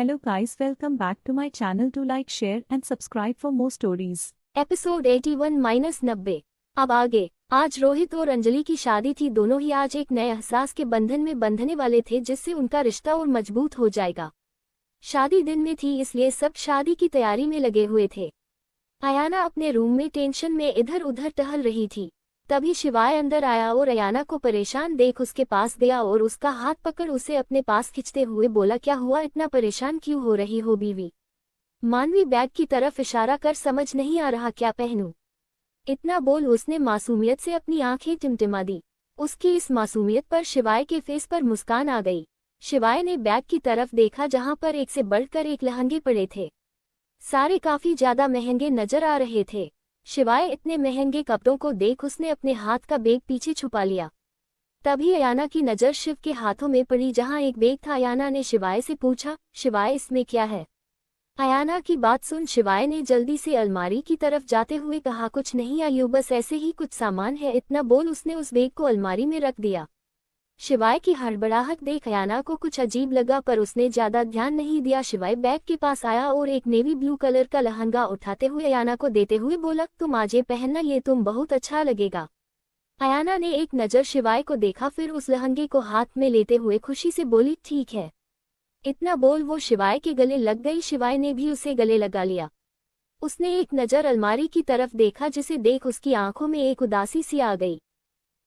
Hello guys, welcome back to my channel. To like, share and subscribe for more stories. Episode 81-90। अब आगे। आज रोहित और अंजलि की शादी थी। दोनों ही आज एक नए एहसास के बंधन में बंधने वाले थे जिससे उनका रिश्ता और मजबूत हो जाएगा। शादी दिन में थी इसलिए सब शादी की तैयारी में लगे हुए थे। अयाना अपने रूम में टेंशन में इधर उधर टहल रही थी। तभी शिवाय अंदर आया और अयाना को परेशान देख उसके पास गया और उसका हाथ पकड़ उसे अपने पास खींचते हुए बोला, क्या हुआ, इतना परेशान क्यों हो रही हो बीवी? मानवी बैग की तरफ इशारा कर, समझ नहीं आ रहा क्या पहनूं? इतना बोल उसने मासूमियत से अपनी आंखें टिमटिमा दी। उसकी इस मासूमियत पर शिवाय के फेस पर मुस्कान आ गई। शिवाय ने बैग की तरफ देखा जहां पर एक से बढ़कर एक लहंगे पड़े थे। सारे काफी ज्यादा महंगे नजर आ रहे थे। शिवाय इतने महंगे कपड़ों को देख उसने अपने हाथ का बैग पीछे छुपा लिया। तभी अयाना की नजर शिव के हाथों में पड़ी जहां एक बैग था। अयाना ने शिवाय से पूछा, शिवाय इसमें क्या है? अयाना की बात सुन शिवाय ने जल्दी से अलमारी की तरफ जाते हुए कहा, कुछ नहीं आयु, बस ऐसे ही कुछ सामान है। इतना बोल उसने उस बैग को अलमारी में रख दिया। शिवाय की हड़बड़ाहट देख अयाना को कुछ अजीब लगा पर उसने ज्यादा ध्यान नहीं दिया। शिवाय बैग के पास आया और एक नेवी ब्लू कलर का लहंगा उठाते हुए अयाना को देते हुए बोला, तुम आज ये पहनना, ये तुम बहुत अच्छा लगेगा। अयाना ने एक नजर शिवाय को देखा, फिर उस लहंगे को हाथ में लेते हुए खुशी से बोली, ठीक है। इतना बोल वो शिवाय के गले लग गई। शिवाय ने भी उसे गले लगा लिया। उसने एक नजर अलमारी की तरफ देखा जिसे देख उसकी आंखों में एक उदासी सी आ गई,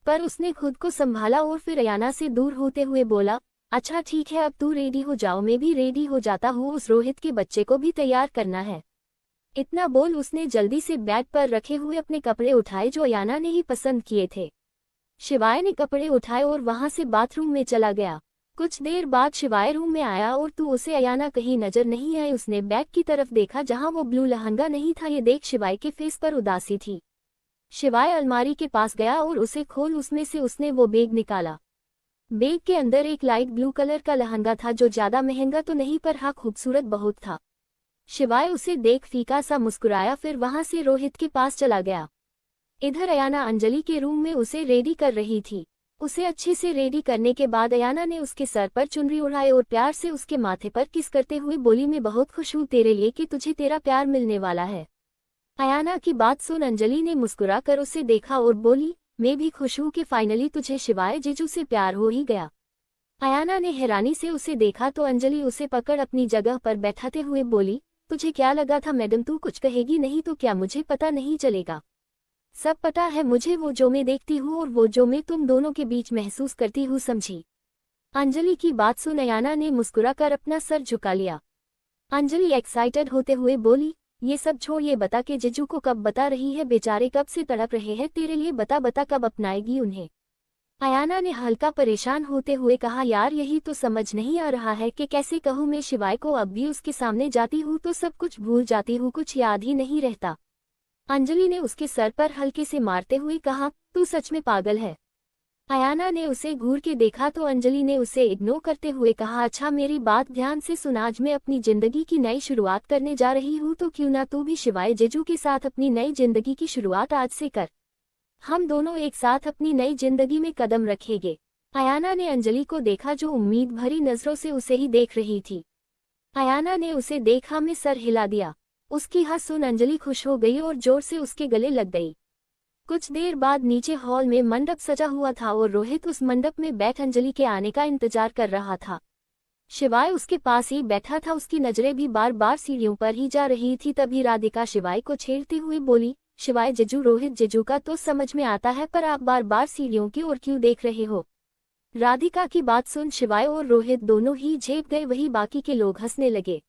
पर उसने खुद को संभाला और फिर अयाना से दूर होते हुए बोला, अच्छा ठीक है, अब तू रेडी हो जाओ, मैं भी रेडी हो जाता हूँ, उस रोहित के बच्चे को भी तैयार करना है। इतना बोल उसने जल्दी से बेड पर रखे हुए अपने कपड़े उठाए जो अयाना ने ही पसंद किए थे। शिवाय ने कपड़े उठाए और वहां से बाथरूम में चला गया। कुछ देर बाद शिवाय रूम में आया और उसे अयाना कहीं नजर नहीं आई। उसने बैग की तरफ देखा जहां वो ब्लू लहंगा नहीं था। ये देख शिवाय के फेस पर उदासी थी। शिवाय अलमारी के पास गया और उसे खोल उसमें से उसने वो बैग निकाला। बैग के अंदर एक लाइट ब्लू कलर का लहंगा था जो ज्यादा महंगा तो नहीं पर हाँ खूबसूरत बहुत था। शिवाय उसे देख फीका सा मुस्कुराया, फिर वहां से रोहित के पास चला गया। इधर अयाना अंजलि के रूम में उसे रेडी कर रही थी। उसे अच्छे से रेडी करने के बाद अयाना ने उसके सर पर चुनरी उड़ाई और प्यार से उसके माथे पर किस करते हुए बोली, मैं बहुत खुश हूँ तेरे लिए कि तुझे तेरा प्यार मिलने वाला है। अयाना की बात सुन अंजलि ने मुस्कुरा कर उसे देखा और बोली, मैं भी खुश हूँ कि फाइनली तुझे शिवाय जीजू से प्यार हो ही गया। अयाना ने हैरानी से उसे देखा तो अंजलि उसे पकड़ अपनी जगह पर बैठाते हुए बोली, तुझे क्या लगा था मैडम, तू कुछ कहेगी नहीं तो क्या? मुझे पता नहीं चलेगा? सब पता है मुझे, वो जो मैं देखती हूँ और वो जो मैं तुम दोनों के बीच महसूस करती हूँ, समझी? अंजलि की बात सुन अयाना ने मुस्कुराकर अपना सर झुका लिया। अंजलि एक्साइटेड होते हुए बोली, ये सब छोड़, ये बता के जीजू को कब बता रही है? बेचारे कब से तड़प रहे हैं तेरे लिए, बता बता कब अपनाएगी उन्हें? अयाना ने हल्का परेशान होते हुए कहा, यार यही तो समझ नहीं आ रहा है कि कैसे कहूँ मैं शिवाय को। अब भी उसके सामने जाती हूँ तो सब कुछ भूल जाती हूँ, कुछ याद ही नहीं रहता। अंजलि ने उसके सर पर हल्के से मारते हुए कहा, तू सच में पागल है? अयाना ने उसे घूर के देखा तो अंजलि ने उसे इग्नोर करते हुए कहा, अच्छा मेरी बात ध्यान से सुन, आज मैं अपनी जिंदगी की नई शुरुआत करने जा रही हूँ तो क्यों ना तू भी शिवाय जीजू के साथ अपनी नई जिंदगी की शुरुआत आज से कर। हम दोनों एक साथ अपनी नई जिंदगी में कदम रखेंगे। अयाना ने अंजलि को देखा जो उम्मीद भरी नजरों से उसे ही देख रही थी। अयाना ने उसे देखा में सर हिला दिया। उसकी हंस सुन अंजलि खुश हो गई और जोर से उसके गले लग गई। कुछ देर बाद नीचे हॉल में मंडप सजा हुआ था और रोहित उस मंडप में बैठ अंजलि के आने का इंतजार कर रहा था। शिवाय उसके पास ही बैठा था। उसकी नजरें भी बार बार सीढ़ियों पर ही जा रही थी। तभी राधिका शिवाय को छेड़ते हुए बोली, शिवाय जीजू, रोहित जीजू का तो समझ में आता है पर आप बार बार सीढ़ियों की ओर क्यों देख रहे हो? राधिका की बात सुन शिवाय और रोहित दोनों ही झेप गए। वही बाकी के लोग हंसने लगे।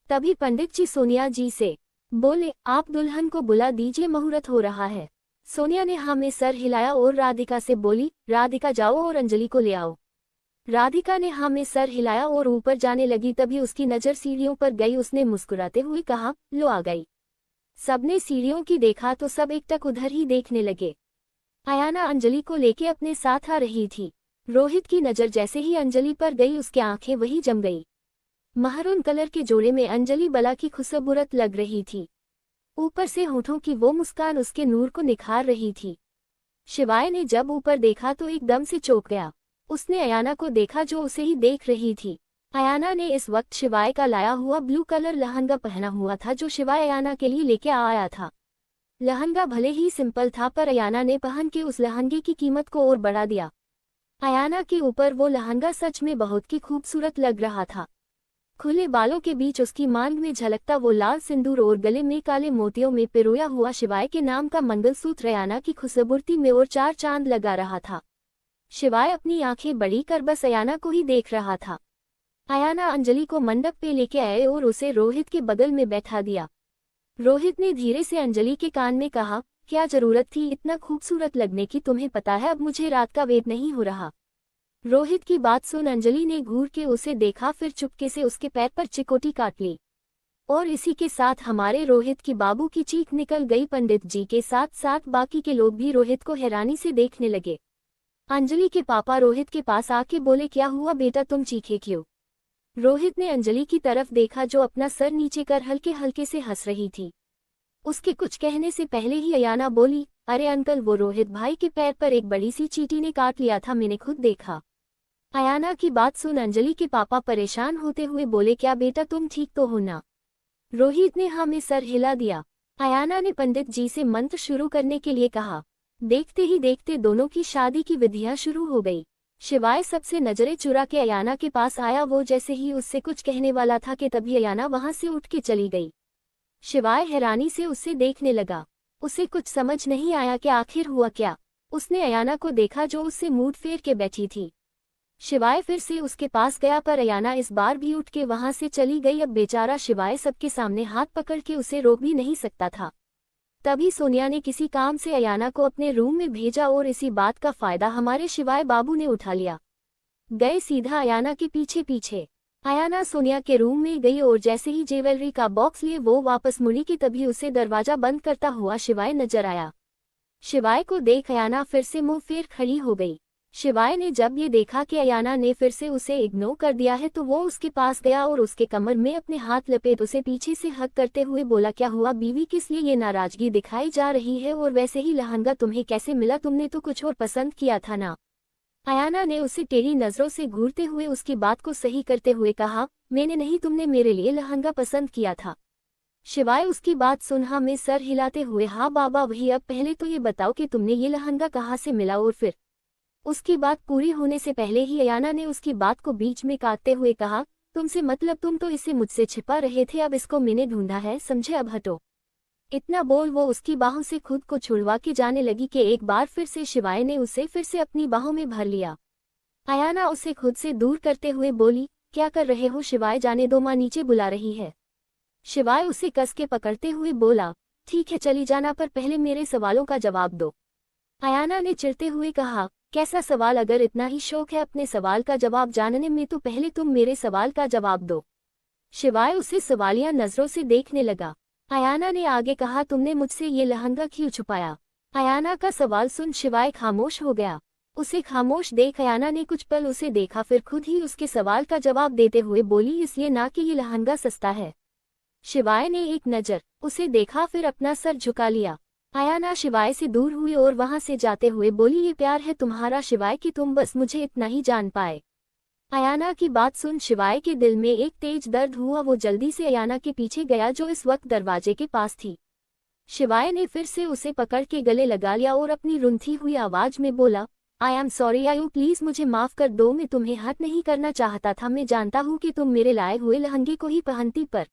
तभी पंडित जी सोनिया जी से बोले, आप दुल्हन को बुला दीजिए, मुहूर्त हो रहा है। सोनिया ने हाँ में सर हिलाया और राधिका से बोली, राधिका जाओ और अंजलि को ले आओ। राधिका ने हाँ में सर हिलाया और ऊपर जाने लगी। तभी उसकी नजर सीढ़ियों पर गई। उसने मुस्कुराते हुए कहा, लो आ गई। सबने सीढ़ियों की देखा तो सब एकटक उधर ही देखने लगे। अयाना अंजलि को लेके अपने साथ आ रही थी। रोहित की नजर जैसे ही अंजलि पर गई उसकी आंखें वही जम गई। महरून कलर के जोड़े में अंजलि बला की खूबसूरत लग रही थी। ऊपर से होठों की वो मुस्कान उसके नूर को निखार रही थी। शिवाय ने जब ऊपर देखा तो एकदम से चौंक गया। उसने अयाना को देखा जो उसे ही देख रही थी। अयाना ने इस वक्त शिवाय का लाया हुआ ब्लू कलर लहंगा पहना हुआ था जो शिवाय अयाना के लिए लेके आया था। लहंगा भले ही सिंपल था पर अयाना ने पहन के उस लहंगे की कीमत को और बढ़ा दिया। अयाना के ऊपर वो लहंगा सच में बहुत ही खूबसूरत लग रहा था। खुले बालों के बीच उसकी मांग में झलकता वो लाल सिंदूर और गले में काले मोतियों में पिरोया हुआ शिवाय के नाम का मंगलसूत्र अयाना की खूबसूरती में और चार चांद लगा रहा था। शिवाय अपनी आंखें बड़ी कर बस अयाना को ही देख रहा था। अयाना अंजलि को मंडप पे लेके आए और उसे रोहित के बगल में बैठा दिया। रोहित ने धीरे से अंजलि के कान में कहा, क्या जरूरत थी इतना खूबसूरत लगने की, तुम्हें पता है अब मुझे रात का वेट नहीं हो रहा। रोहित की बात सुन अंजलि ने घूर के उसे देखा, फिर चुपके से उसके पैर पर चिकोटी काट ली। और इसी के साथ हमारे रोहित की बाबू की चीख निकल गई। पंडित जी के साथ साथ बाकी के लोग भी रोहित को हैरानी से देखने लगे। अंजलि के पापा रोहित के पास आके बोले, क्या हुआ बेटा, तुम चीखे क्यों? रोहित ने अंजलि की तरफ देखा जो अपना सर नीचे कर हल्के हल्के से हंस रही थी। उसके कुछ कहने से पहले ही अयाना बोली, अरे अंकल, वो रोहित भाई के पैर पर एक बड़ी सी चींटी ने काट लिया था, मैंने खुद देखा। अयाना की बात सुन अंजलि के पापा परेशान होते हुए बोले, क्या बेटा तुम ठीक तो हो ना? रोहित ने हाँ में सर हिला दिया। अयाना ने पंडित जी से मंत्र शुरू करने के लिए कहा। देखते ही देखते दोनों की शादी की विधियां शुरू हो गई। शिवाय सबसे नजरें चुरा के अयाना के पास आया। वो जैसे ही उससे कुछ कहने वाला था कि तभी अयाना वहां से उठ के चली गई। शिवाय हैरानी से उससे देखने लगा। उसे कुछ समझ नहीं आया कि आखिर हुआ क्या। उसने अयाना को देखा जो उससे मुंह फेर के बैठी थी। शिवाय फिर से उसके पास गया पर अयाना इस बार भी उठ के वहां से चली गई। अब बेचारा शिवाय सबके सामने हाथ पकड़ के उसे रोक भी नहीं सकता था। तभी सोनिया ने किसी काम से अयाना को अपने रूम में भेजा और इसी बात का फायदा हमारे शिवाय बाबू ने उठा लिया। गए सीधा अयाना के पीछे पीछे। अयाना सोनिया के रूम में गई और जैसे ही ज्वेलरी का बॉक्स लिए वो वापस मुड़ी कि तभी उसे दरवाजा बंद करता हुआ शिवाय नजर आया। शिवाय को देख अयाना फिर से मुंह फेर खड़ी हो गई। शिवाय ने जब ये देखा कि अयाना ने फिर से उसे इग्नोर कर दिया है तो वो उसके पास गया और उसके कमर में अपने हाथ लपेट उसे पीछे से हग करते हुए बोला, क्या हुआ बीवी, किस लिए ये नाराजगी दिखाई जा रही है? और वैसे ही लहंगा तुम्हें कैसे मिला? तुमने तो कुछ और पसंद किया था ना? अयाना ने उसे टेढ़ी नजरों से घूरते हुए उसकी बात को सही करते हुए कहा, मैंने नहीं, तुमने मेरे लिए लहंगा पसंद किया था। शिवाय उसकी बात सुन हाँ में सर हिलाते हुए, हाँ बाबा वही, अब पहले तो ये बताओ कि तुमने ये लहंगा कहाँ से मिला? और फिर उसकी बात पूरी होने से पहले ही अयाना ने उसकी बात को बीच में काटते हुए कहा, तुमसे मतलब तुम तो इसे मुझसे छिपा रहे थे, अब इसको मैंने ढूंढा है, समझे? अब हटो। इतना बोल वो उसकी बाहों से खुद को छुड़वा के जाने लगी कि एक बार फिर से शिवाय ने उसे फिर से अपनी बाहों में भर लिया। अयाना उसे खुद से दूर करते हुए बोली, क्या कर रहे हो शिवाय, जाने दो, माँ नीचे बुला रही है। शिवाय उसे कस के पकड़ते हुए बोला, ठीक है चली जाना, पर पहले मेरे सवालों का जवाब दो। अयाना ने चिढ़ते हुए कहा, कैसा सवाल? अगर इतना ही शौक है अपने सवाल का जवाब जानने में तो पहले तुम मेरे सवाल का जवाब दो। शिवाय उसे सवालिया नजरों से देखने लगा। अयाना ने आगे कहा, तुमने मुझसे ये लहंगा क्यों छुपाया? अयाना का सवाल सुन शिवाय खामोश हो गया। उसे खामोश देख अयाना ने कुछ पल उसे देखा, फिर खुद ही उसके सवाल का जवाब देते हुए बोली, इसलिए ना कि ये लहंगा सस्ता है। शिवाय ने एक नजर उसे देखा, फिर अपना सर झुका लिया। अयाना शिवाय से दूर हुई और वहां से जाते हुए बोली, ये प्यार है तुम्हारा शिवाय कि तुम बस मुझे इतना ही जान पाए? अयाना की बात सुन शिवाय के दिल में एक तेज दर्द हुआ। वो जल्दी से अयाना के पीछे गया जो इस वक्त दरवाजे के पास थी। शिवाय ने फिर से उसे पकड़ के गले लगा लिया और अपनी रुंधी हुई आवाज में बोला, आई एम सॉरी आयु, प्लीज मुझे माफ कर दो, मैं तुम्हें हर्ट नहीं करना चाहता था। मैं जानता हूँ कि तुम मेरे लाए हुए लहंगे को ही पहनती, पर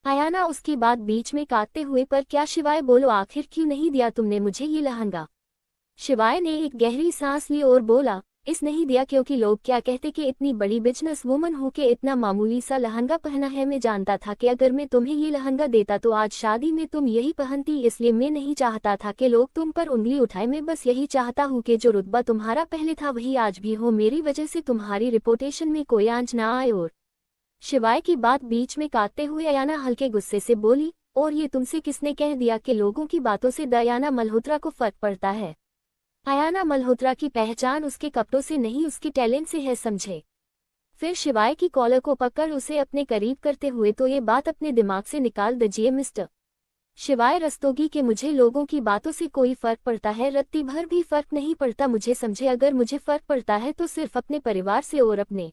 अयाना उसकी बात बीच में काटते हुए, पर क्या शिवाय, बोलो आखिर क्यों नहीं दिया तुमने मुझे ये लहंगा? शिवाय ने एक गहरी सांस ली और बोला, इस नहीं दिया क्योंकि लोग क्या कहते कि इतनी बड़ी बिजनेस वुमन हो के इतना मामूली सा लहंगा पहना है। मैं जानता था कि अगर मैं तुम्हें ये लहंगा देता तो आज शादी में तुम यही पहनती, इसलिए मैं नहीं चाहता था कि लोग तुम पर उंगली उठाए। मैं बस यही चाहता हूँ कि जो रुतबा तुम्हारा पहले था वही आज भी हो, मेरी वजह से तुम्हारी रिपुटेशन में कोई आंच ना आए। और शिवाय की बात बीच में काटते हुए अयाना हल्के गुस्से से बोली, और ये तुमसे किसने कह दिया कि लोगों की बातों से अयाना मल्होत्रा को फर्क पड़ता है? अयाना मल्होत्रा की पहचान उसके कपड़ों से नहीं उसके टैलेंट से है, समझे? फिर शिवाय की कॉलर को पकड़ उसे अपने करीब करते हुए, तो ये बात अपने दिमाग से निकाल दीजिए मिस्टर शिवाय रस्तोगी कि मुझे लोगों की बातों से कोई फर्क पड़ता है, रत्ती भर भी फर्क नहीं पड़ता मुझे, समझे? अगर मुझे फर्क पड़ता है तो सिर्फ अपने परिवार से और अपने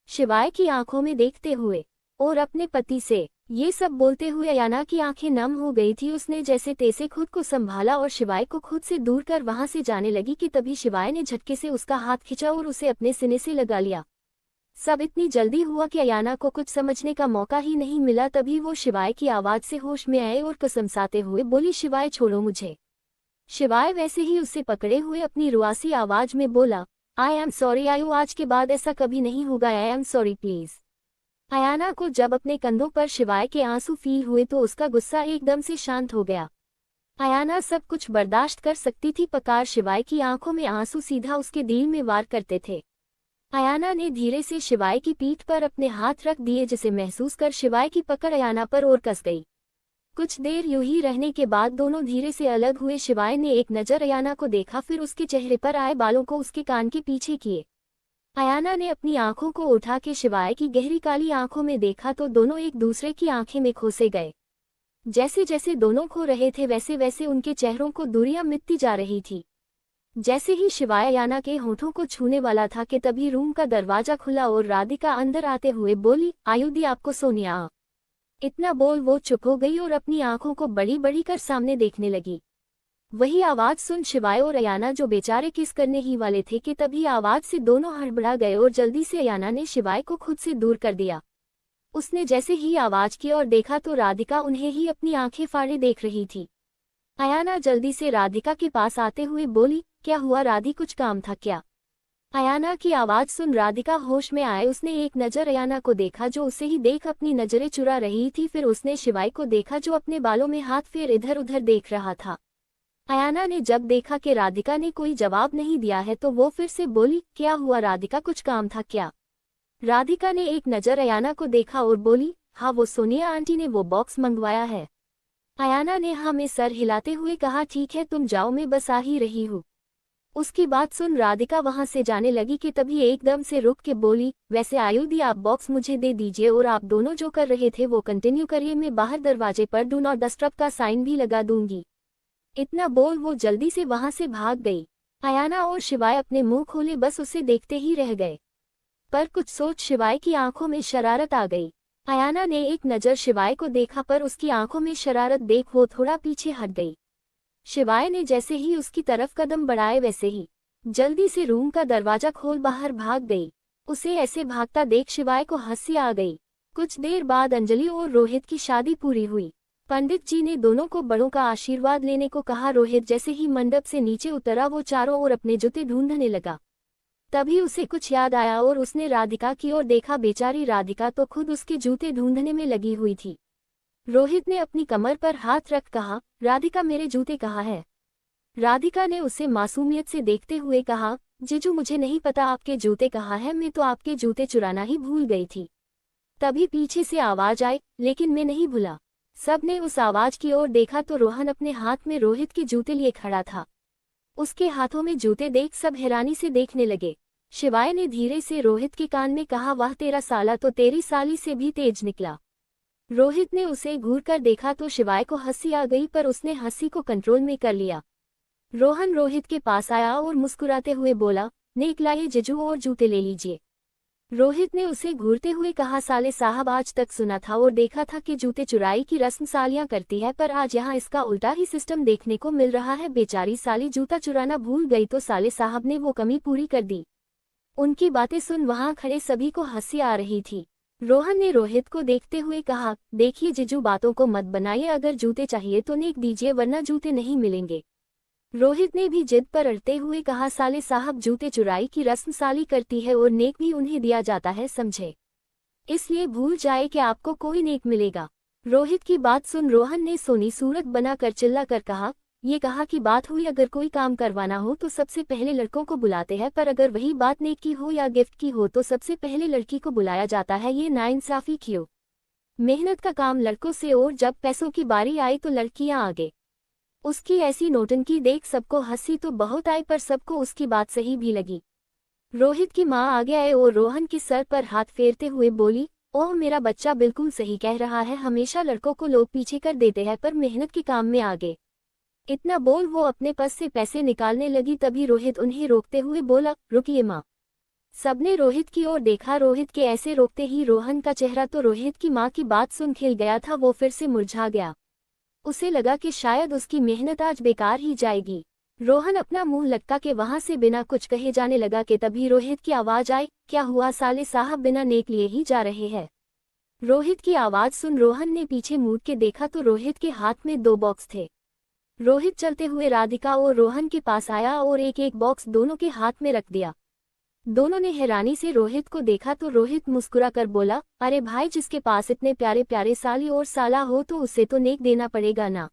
शिवाय की आंखों में देखते हुए और अपने पति से ये सब बोलते हुए अयाना की आंखें नम हो गई थी। उसने जैसे तैसे खुद को संभाला और शिवाय को खुद से दूर कर वहां से जाने लगी कि तभी शिवाय ने झटके से उसका हाथ खींचा और उसे अपने सीने से लगा लिया। सब इतनी जल्दी हुआ कि अयाना को कुछ समझने का मौका ही नहीं मिला। तभी वो शिवाय की आवाज से होश में आए और कसमसाते हुए बोली, शिवाय छोड़ो मुझे। शिवाय वैसे ही उसे पकड़े हुए अपनी रुआसी आवाज में बोला, आई एम सॉरी आयु, आज के बाद ऐसा कभी नहीं होगा, I am sorry please. Ayana को जब अपने कंधों पर शिवाय के आंसू फील हुए तो उसका गुस्सा एकदम से शांत हो गया। अयाना सब कुछ बर्दाश्त कर सकती थी, पकार शिवाय की आंखों में आंसू सीधा उसके दिल में वार करते थे। अयाना ने धीरे से शिवाय की पीठ पर अपने हाथ रख दिए, जिसे महसूस कर शिवाय की पकड़ अयाना पर और कस गई। कुछ देर यूं ही रहने के बाद दोनों धीरे से अलग हुए। शिवाय ने एक नजर अयाना को देखा, फिर उसके चेहरे पर आए बालों को उसके कान के पीछे किए। अयाना ने अपनी आंखों को उठा के शिवाय की गहरी काली आंखों में देखा तो दोनों एक दूसरे की आंखें में खोसे गए। जैसे जैसे दोनों खो रहे थे वैसे वैसे उनके चेहरों को दूरियां मिटती जा रही थी। जैसे ही शिवाय अयाना के होठों को छूने वाला था कि तभी रूम का दरवाजा खुला और राधिका अंदर आते हुए बोली, आयुधि आपको सोनिया। इतना बोल वो चुप हो गई और अपनी आंखों को बड़ी बड़ी कर सामने देखने लगी। वही आवाज सुन शिवाय और अयाना जो बेचारे किस करने ही वाले थे कि तभी आवाज से दोनों हड़बड़ा गए और जल्दी से अयाना ने शिवाय को खुद से दूर कर दिया। उसने जैसे ही आवाज की और देखा तो राधिका उन्हें ही अपनी आंखें फाड़े देख रही थी। अयाना जल्दी से राधिका के पास आते हुए बोली, क्या हुआ राधि, कुछ काम था क्या? अयाना की आवाज सुन राधिका होश में आए। उसने एक नजर अयाना को देखा जो उसे ही देख अपनी नजरें चुरा रही थी, फिर उसने शिवाय को देखा जो अपने बालों में हाथ फेर इधर उधर देख रहा था। अयाना ने जब देखा कि राधिका ने कोई जवाब नहीं दिया है तो वो फिर से बोली, क्या हुआ राधिका, कुछ काम था क्या? राधिका ने एक नजर अयाना को देखा और बोली, हाँ वो सोनिया आंटी ने वो बॉक्स मंगवाया है। अयाना ने हाँ में सर हिलाते हुए कहा, ठीक है तुम जाओ, मैं बस आ ही रही हूँ। उसकी बात सुन राधिका वहां से जाने लगी कि तभी एकदम से रुक के बोली, वैसे आयुधि आप बॉक्स मुझे दे दीजिए और आप दोनों जो कर रहे थे वो कंटिन्यू करिए, मैं बाहर दरवाजे पर डू नॉट डिस्टर्ब का साइन भी लगा दूंगी। इतना बोल वो जल्दी से वहां से भाग गई। अयाना और शिवाय अपने मुंह खोले बस उसे देखते ही रह गए। पर कुछ सोच शिवाय की आंखों में शरारत आ गई। अयाना ने एक नजर शिवाय को देखा पर उसकी आंखों में शरारत देख वो थोड़ा पीछे हट गई। शिवाय ने जैसे ही उसकी तरफ कदम बढ़ाए वैसे ही जल्दी से रूम का दरवाजा खोल बाहर भाग गई। उसे ऐसे भागता देख शिवाय को हंसी आ गई। कुछ देर बाद अंजलि और रोहित की शादी पूरी हुई। पंडित जी ने दोनों को बड़ों का आशीर्वाद लेने को कहा। रोहित जैसे ही मंडप से नीचे उतरा वो चारों ओर अपने जूते ढूंढने लगा। तभी उसे कुछ याद आया और उसने राधिका की ओर देखा। बेचारी राधिका तो खुद उसके जूते ढूंढने में लगी हुई थी। रोहित ने अपनी कमर पर हाथ रख कहा, राधिका मेरे जूते कहाँ है? राधिका ने उसे मासूमियत से देखते हुए कहा, जीजू मुझे नहीं पता आपके जूते कहाँ हैं, मैं तो आपके जूते चुराना ही भूल गई थी। तभी पीछे से आवाज आई, लेकिन मैं नहीं भूला। सबने उस आवाज की ओर देखा तो रोहन अपने हाथ में रोहित के जूते लिए खड़ा था। उसके हाथों में जूते देख सब हैरानी से देखने लगे। शिवाय ने धीरे से रोहित के कान में कहा, वाह तेरा साला तो तेरी साली से भी तेज निकला। रोहित ने उसे घूर कर देखा तो शिवाय को हंसी आ गई पर उसने हंसी को कंट्रोल में कर लिया। रोहन रोहित के पास आया और मुस्कुराते हुए बोला, नेक लाइए जीजू और जूते ले लीजिए। रोहित ने उसे घूरते हुए कहा, साले साहब आज तक सुना था और देखा था कि जूते चुराई की रस्म सालियां करती है, पर आज यहाँ इसका उल्टा ही सिस्टम देखने को मिल रहा है। बेचारी साली जूता चुराना भूल गई तो साले साहब ने वो कमी पूरी कर दी। उनकी बातें सुन वहां खड़े सभी को हंसी आ रही थी। रोहन ने रोहित को देखते हुए कहा, देखिए जीजू बातों को मत बनाइए, अगर जूते चाहिए तो नेक दीजिए वरना जूते नहीं मिलेंगे। रोहित ने भी जिद पर अड़ते हुए कहा, साले साहब जूते चुराई की रस्म साली करती है और नेक भी उन्हें दिया जाता है, समझे? इसलिए भूल जाए कि आपको कोई नेक मिलेगा। रोहित की बात सुन रोहन ने सोनी सूरत बनाकर चिल्ला कर कहा, ये कहा कि बात हुई अगर कोई काम करवाना हो तो सबसे पहले लड़कों को बुलाते हैं, पर अगर वही बात नेक की हो या गिफ्ट की हो तो सबसे पहले लड़की को बुलाया जाता है। ये नाइंसाफी क्यों? मेहनत का काम लड़कों से और जब पैसों की बारी आई तो लड़कियां आगे। उसकी ऐसी नौटंकी देख सबको हंसी तो बहुत आई पर सबको उसकी बात सही भी लगी। रोहित की मां आगे आए और रोहन के सर पर हाथ फेरते हुए बोली, ओह मेरा बच्चा बिल्कुल सही कह रहा है, हमेशा लड़कों को लोग पीछे कर देते हैं पर मेहनत के काम में आगे। इतना बोल वो अपने पर्स से पैसे निकालने लगी, तभी रोहित उन्हें रोकते हुए बोला, रुकिए मां, सबने रोहित की ओर देखा। रोहित के ऐसे रोकते ही रोहन का चेहरा तो रोहित की माँ की बात सुन खिल गया था। वो फिर से मुरझा गया। उसे लगा कि शायद उसकी मेहनत आज बेकार ही जाएगी। रोहन अपना मुंह लटका के वहां से बिना कुछ कहे जाने लगा कि तभी रोहित की आवाज आई, क्या हुआ साले साहब, बिना नेक लिए ही जा रहे हैं। रोहित की आवाज सुन रोहन ने पीछे मुड़ के देखा तो रोहित के हाथ में 2 बॉक्स थे। रोहित चलते हुए राधिका और रोहन के पास आया और एक एक बॉक्स दोनों के हाथ में रख दिया। दोनों ने हैरानी से रोहित को देखा तो रोहित मुस्कुरा कर बोला, अरे भाई, जिसके पास इतने प्यारे प्यारे साली और साला हो तो उसे तो नेक देना पड़ेगा ना,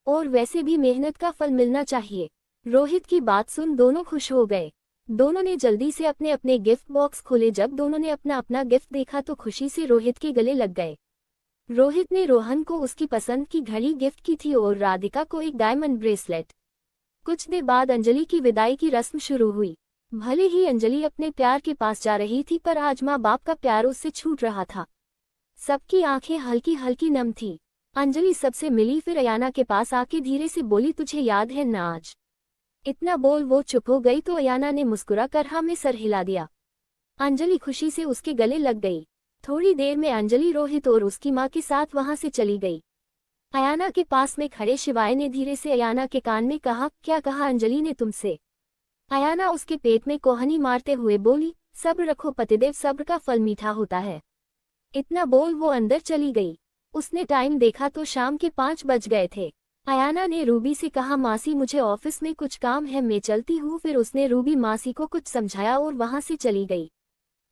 और वैसे भी मेहनत का फल मिलना चाहिए। रोहित की बात सुन दोनों खुश हो गए। दोनों ने जल्दी से अपने अपने गिफ्ट बॉक्स खोले। जब दोनों ने अपना अपना गिफ्ट देखा तो खुशी से रोहित के गले लग गए। रोहित ने रोहन को उसकी पसंद की घड़ी गिफ्ट की थी और राधिका को एक डायमंड ब्रेसलेट। कुछ देर बाद अंजलि की विदाई की रस्म शुरू हुई। भले ही अंजलि अपने प्यार के पास जा रही थी पर आज माँ बाप का प्यार उससे छूट रहा था। सबकी आंखें हल्की हल्की नम थी। अंजलि सबसे मिली, फिर अयाना के पास आके धीरे से बोली, तुझे याद है ना आज। इतना बोल वो चुप हो गई तो अयाना ने मुस्कुरा कर हाँ में सर हिला दिया। अंजलि खुशी से उसके गले लग गई। थोड़ी देर में अंजलि रोहित और उसकी माँ के साथ वहां से चली गई। अयाना के पास में खड़े शिवाय ने धीरे से अयाना के कान में कहा, क्या कहा अंजलि ने तुमसे। अयाना उसके पेट में कोहनी मारते हुए बोली, सब्र रखो पतिदेव, सब्र का फल मीठा होता है। इतना बोल वो अंदर चली गई। उसने टाइम देखा तो शाम के 5 बज गए थे। अयाना ने रूबी से कहा, मासी मुझे ऑफिस में कुछ काम है, मैं चलती हूँ। फिर उसने रूबी मासी को कुछ समझाया और वहां से चली गई।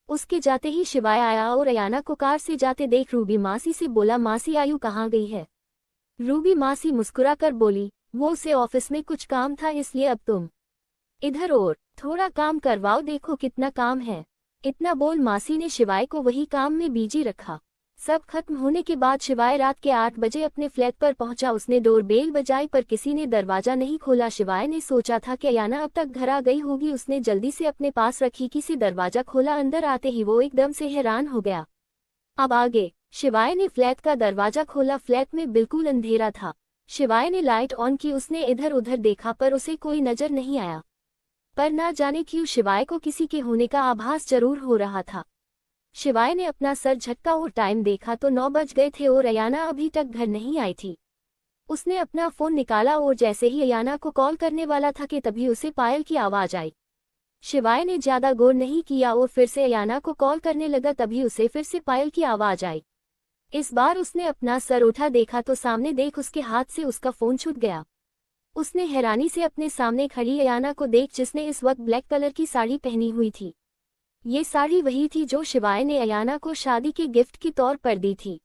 उसके जाते ही शिवाय आया और अयाना को कार से जाते देख रूबी मासी से बोला, मासी आयु कहाँ गई है। रूबी मासी मुस्कुरा कर बोली, वो उसे ऑफिस में कुछ काम था इसलिए अब तुम इधर और थोड़ा काम करवाओ, देखो कितना काम है। इतना बोल मासी ने शिवाय को वही काम में बिजी रखा। सब खत्म होने के बाद शिवाय रात के 8 बजे अपने फ्लैट पर पहुंचा। उसने डोरबेल बजाई पर किसी ने दरवाजा नहीं खोला। शिवाय ने सोचा था कि अयाना अब तक घर आ गई होगी। उसने जल्दी से अपने पास रखी किसी दरवाजा खोला। अंदर आते ही वो एकदम से हैरान हो गया। अब आगे शिवाय ने फ्लैट का दरवाजा खोला। फ्लैट में बिल्कुल अंधेरा था। शिवाय ने लाइट ऑन की। उसने इधर उधर देखा पर उसे कोई नजर नहीं आया, पर ना जाने क्यों शिवाय को किसी के होने का आभास जरूर हो रहा था। शिवाय ने अपना सर झटका और टाइम देखा तो 9 बज गए थे और अयाना अभी तक घर नहीं आई थी। उसने अपना फोन निकाला और जैसे ही अयाना को कॉल करने वाला था कि तभी उसे पायल की आवाज आई। शिवाय ने ज्यादा गौर नहीं किया और फिर से अयाना को कॉल करने लगा। तभी उसे फिर से पायल की आवाज आई। इस बार उसने अपना सर उठा देखा तो सामने देख उसके हाथ से उसका फोन छूट गया। उसने हैरानी से अपने सामने खड़ी अयाना को देख जिसने इस वक्त ब्लैक कलर की साड़ी पहनी हुई थी। ये साड़ी वही थी जो शिवाय ने अयाना को शादी के गिफ्ट के तौर पर दी थी।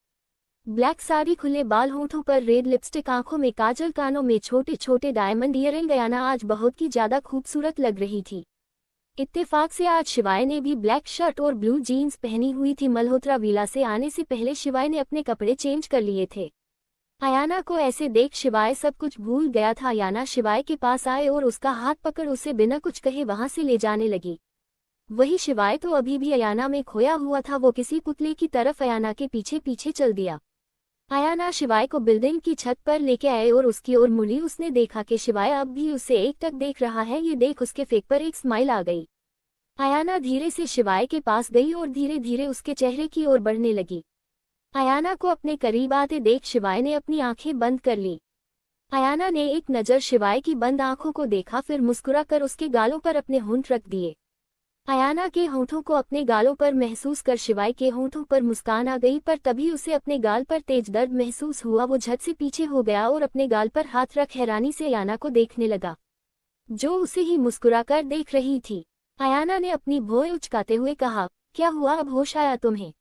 ब्लैक साड़ी, खुले बाल, होठों पर रेड लिपस्टिक, आंखों में काजल, कानों में छोटे छोटे डायमंड ईयरिंग। अयाना आज बहुत ही ज्यादा खूबसूरत लग रही थी। इत्तेफाक से आज शिवाय ने भी ब्लैक शर्ट और ब्लू जीन्स पहनी हुई थी। मल्होत्रा विला से आने से पहले शिवाय ने अपने कपड़े चेंज कर लिए थे। अयाना को ऐसे देख शिवाय सब कुछ भूल गया था। अयाना शिवाय के पास आए और उसका हाथ पकड़ उसे बिना कुछ कहे वहां से ले जाने लगी। वही शिवाय तो अभी भी अयाना में खोया हुआ था। वो किसी पुतले की तरफ अयाना के पीछे पीछे चल दिया। अयाना शिवाय को बिल्डिंग की छत पर लेके आए और उसकी ओर मुड़ी। उसने देखा कि शिवाय अब भी उसे एकटक देख रहा है। ये देख उसके फेस पर एक स्माइल आ गई। अयाना धीरे से शिवाय के पास गई और धीरे धीरे उसके चेहरे की ओर बढ़ने लगी। अयाना को अपने करीब आते देख शिवाय ने अपनी आंखें बंद कर ली। अयाना ने एक नज़र शिवाय की बंद आंखों को देखा, फिर मुस्कुरा कर उसके गालों पर अपने होंठ रख दिए। अयाना के होंठों को अपने गालों पर महसूस कर शिवाय के होंठों पर मुस्कान आ गई, पर तभी उसे अपने गाल पर तेज दर्द महसूस हुआ। वो झट से पीछे हो गया और अपने गाल पर हाथ रख हैरानी से अयाना को देखने लगा, जो उसे ही मुस्कुरा कर देख रही थी। अयाना ने अपनी भौं उचकाते हुए कहा, क्या हुआ, अब होश आया तुम्हें।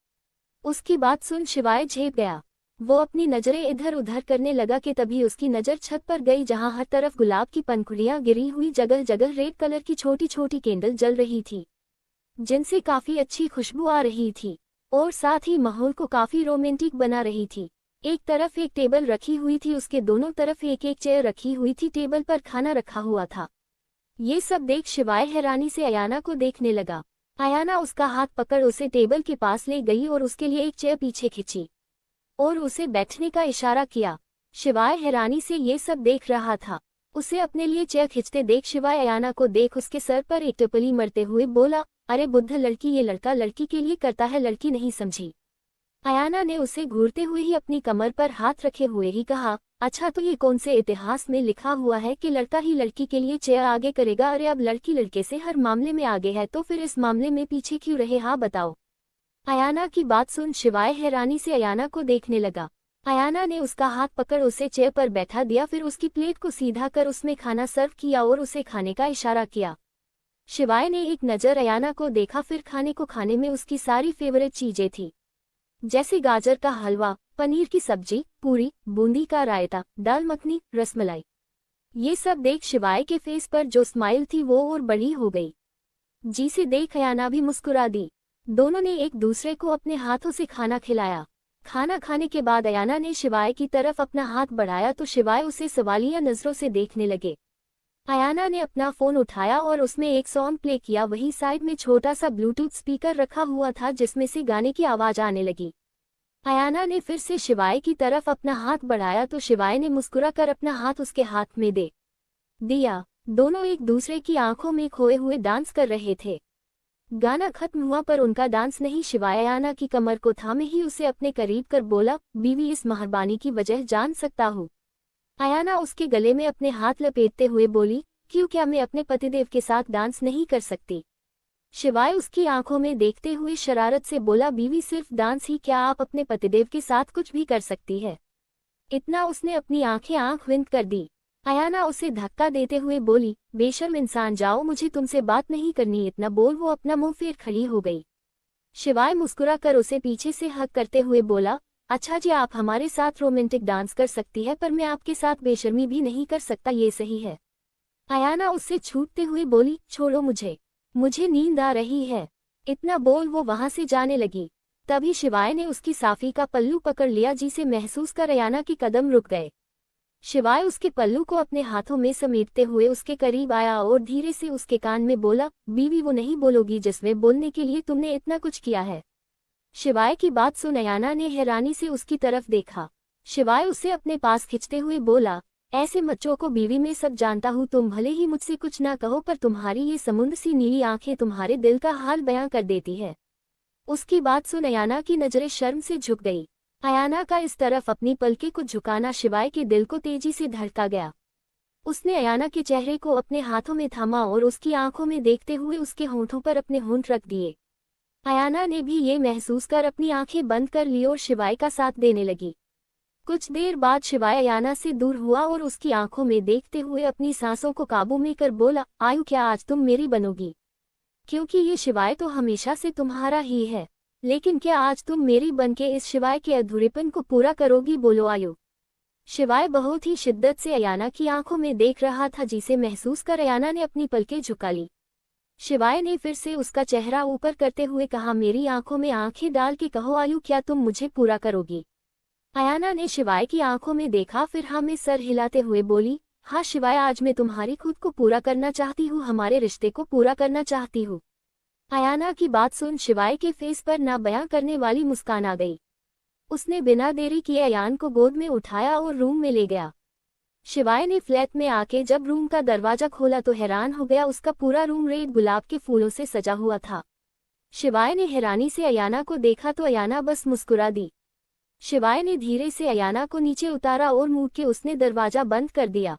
उसकी बात सुन शिवाय झेप गया। वो अपनी नजरें इधर उधर करने लगा कि तभी उसकी नजर छत पर गई, जहां हर तरफ गुलाब की पंखुड़ियां गिरी हुई, जगह जगह रेड कलर की छोटी छोटी कैंडल जल रही थी, जिनसे काफी अच्छी खुशबू आ रही थी और साथ ही माहौल को काफी रोमांटिक बना रही थी। एक तरफ एक टेबल रखी हुई थी, उसके दोनों तरफ एक एक चेयर रखी हुई थी। टेबल पर खाना रखा हुआ था। ये सब देख शिवाय हैरानी से अयाना को देखने लगा। अयाना उसका हाथ पकड़ उसे टेबल के पास ले गई और उसके लिए एक चेयर पीछे खींची और उसे बैठने का इशारा किया। शिवाय हैरानी से ये सब देख रहा था। उसे अपने लिए चेयर खींचते देख शिवाय अयाना को देख उसके सर पर एक टपली मरते हुए बोला, अरे बुद्ध लड़की, ये लड़का लड़की के लिए करता है, लड़की नहीं समझी। अयाना ने उसे घूरते हुए ही अपनी कमर पर हाथ रखे हुए ही कहा, अच्छा तो ये कौन से इतिहास में लिखा हुआ है कि लड़का ही लड़की के लिए चेयर आगे करेगा? अरे अब लड़की लड़के से हर मामले में आगे है तो फिर इस मामले में पीछे क्यों रहे? हाँ बताओ। अयाना की बात सुन शिवाय हैरानी से अयाना को देखने लगा। अयाना ने उसका हाथ पकड़ उसे चेयर पर बैठा दिया, फिर उसकी प्लेट को सीधा कर उसमें खाना सर्व किया और उसे खाने का इशारा किया। शिवाय ने एक नज़र अयाना को देखा, फिर खाने को खाने में उसकी सारी फेवरेट चीजें थी, जैसे गाजर का हलवा, पनीर की सब्जी, पूरी, बूंदी का रायता, दाल मखनी, रसमलाई। ये सब देख शिवाय के फेस पर जो स्माइल थी वो और बड़ी हो गई, जिसे देख अयाना भी मुस्कुरा दी। दोनों ने एक दूसरे को अपने हाथों से खाना खिलाया। खाना खाने के बाद अयाना ने शिवाय की तरफ अपना हाथ बढ़ाया तो शिवाय उसे सवालिया नजरों से देखने लगे। अयाना ने अपना फोन उठाया और उसमें एक सॉन्ग प्ले किया। वहीं साइड में छोटा सा ब्लूटूथ स्पीकर रखा हुआ था जिसमें से गाने की आवाज आने लगी। अयाना ने फिर से शिवाय की तरफ अपना हाथ बढ़ाया तो शिवाय ने मुस्कुरा कर अपना हाथ उसके हाथ में दे दिया। दोनों एक दूसरे की आंखों में खोए हुए डांस कर रहे थे। गाना खत्म हुआ पर उनका डांस नहीं। शिवाय अयाना की कमर को थामे ही उसे अपने करीब कर बोला, बीवी इस मेहरबानी की वजह जान सकता हूँ? अयाना उसके गले में अपने हाथ लपेटते हुए बोली, क्यों, क्या मैं अपने पतिदेव के साथ डांस नहीं कर सकती? शिवाय उसकी आंखों में देखते हुए शरारत से बोला, बीवी सिर्फ डांस ही क्या, आप अपने पतिदेव के साथ कुछ भी कर सकती है। इतना उसने अपनी आंखें आंख विंद कर दी। अयाना उसे धक्का देते हुए बोली, बेशर्म इंसान, जाओ, मुझे तुमसे बात नहीं करनी। इतना बोल वो अपना मुंह फेर खड़ी हो गई। शिवाय मुस्कुरा कर उसे पीछे से हक करते हुए बोला, अच्छा जी, आप हमारे साथ रोमांटिक डांस कर सकती है पर मैं आपके साथ बेशर्मी भी नहीं कर सकता, ये सही है? अयाना उससे छूटते हुए बोली, छोड़ो मुझे नींद आ रही है। इतना बोल वो वहां से जाने लगी। तभी शिवाय ने उसकी साफी का पल्लू पकड़ लिया, जिसे महसूस कर अयाना के कदम रुक गए। शिवाय उसके पल्लू को अपने हाथों में समेटते हुए उसके करीब आया और धीरे से उसके कान में बोला, बीवी वो नहीं बोलोगी जिसमें बोलने के लिए तुमने इतना कुछ किया है? शिवाय की बात सुन अयाना ने हैरानी से उसकी तरफ देखा। शिवाय उसे अपने पास खींचते हुए बोला, ऐसे बच्चों को बीवी में सब जानता हूँ, तुम भले ही मुझसे कुछ ना कहो पर तुम्हारी ये समुद्र सी नीली आंखें तुम्हारे दिल का हाल बयां कर देती है। उसकी बात सुन अयाना की नजरें शर्म से झुक गई। अयाना का इस तरफ अपनी पलके को झुकाना शिवाय के दिल को तेजी से धड़का गया। उसने अयाना के चेहरे को अपने हाथों में थामा और उसकी आंखों में देखते हुए उसके होंठों पर अपने होंठ रख दिए। अयाना ने भी ये महसूस कर अपनी आंखें बंद कर ली और शिवाय का साथ देने लगी। कुछ देर बाद शिवाय अयाना से दूर हुआ और उसकी आंखों में देखते हुए अपनी सांसों को काबू में कर बोला, आयु, क्या आज तुम मेरी बनोगी? क्योंकि ये शिवाय तो हमेशा से तुम्हारा ही है, लेकिन क्या आज तुम मेरी बनके इस शिवाय के अधूरेपन को पूरा करोगी? बोलो आयु। शिवाय बहुत ही शिद्दत से अयाना की आंखों में देख रहा था, जिसे महसूस कर अयाना ने अपनी पलकें झुका ली। शिवाय ने फिर से उसका चेहरा ऊपर करते हुए कहा, मेरी आंखों में आंखें डाल के कहो आयु, क्या तुम मुझे पूरा करोगी? अयाना ने शिवाय की आंखों में देखा, फिर हाँ में सर हिलाते हुए बोली, हाँ शिवाय, आज मैं तुम्हारी खुद को पूरा करना चाहती हूँ, हमारे रिश्ते को पूरा करना चाहती हूँ। अयाना की बात सुन शिवाय के फेस पर ना बयां करने वाली मुस्कान आ गई। उसने बिना देरी किए अयान को गोद में उठाया और रूम में ले गया। शिवाय ने फ्लैट में आके जब रूम का दरवाजा खोला तो हैरान हो गया, उसका पूरा रूम रेड गुलाब के फूलों से सजा हुआ था। शिवाय ने हैरानी से अयाना को देखा तो अयाना बस मुस्कुरा दी। शिवाय ने धीरे से अयाना को नीचे उतारा और मुड़ के उसने दरवाजा बंद कर दिया।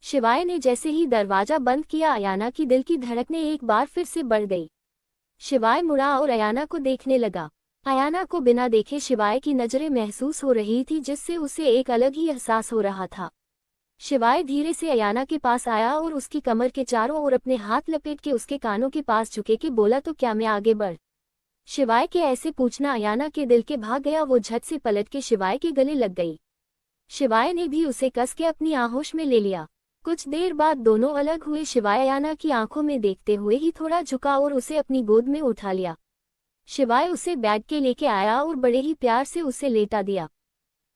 शिवाय ने जैसे ही दरवाजा बंद किया, अयाना की दिल की धड़कनें एक बार फिर से बढ़ गई। शिवाय मुड़ा और अयाना को देखने लगा। अयाना को बिना देखे शिवाय की नजरें महसूस हो रही थी, जिससे उसे एक अलग ही एहसास हो रहा था। शिवाय धीरे से अयाना के पास आया और उसकी कमर के चारों ओर अपने हाथ लपेट के उसके कानों के पास झुके के बोला, तो क्या मैं आगे बढ़? शिवाय के ऐसे पूछना अयाना के दिल के भाग गया। वो झट से पलट के शिवाय के गले लग गई। शिवाय ने भी उसे कस के अपनी आहोश में ले लिया। कुछ देर बाद दोनों अलग हुए। शिवाय अयाना की आंखों में देखते हुए ही थोड़ा झुका और उसे अपनी गोद में उठा लिया। शिवाय उसे बैठ के लेके आया और बड़े ही प्यार से उसे लेटा दिया।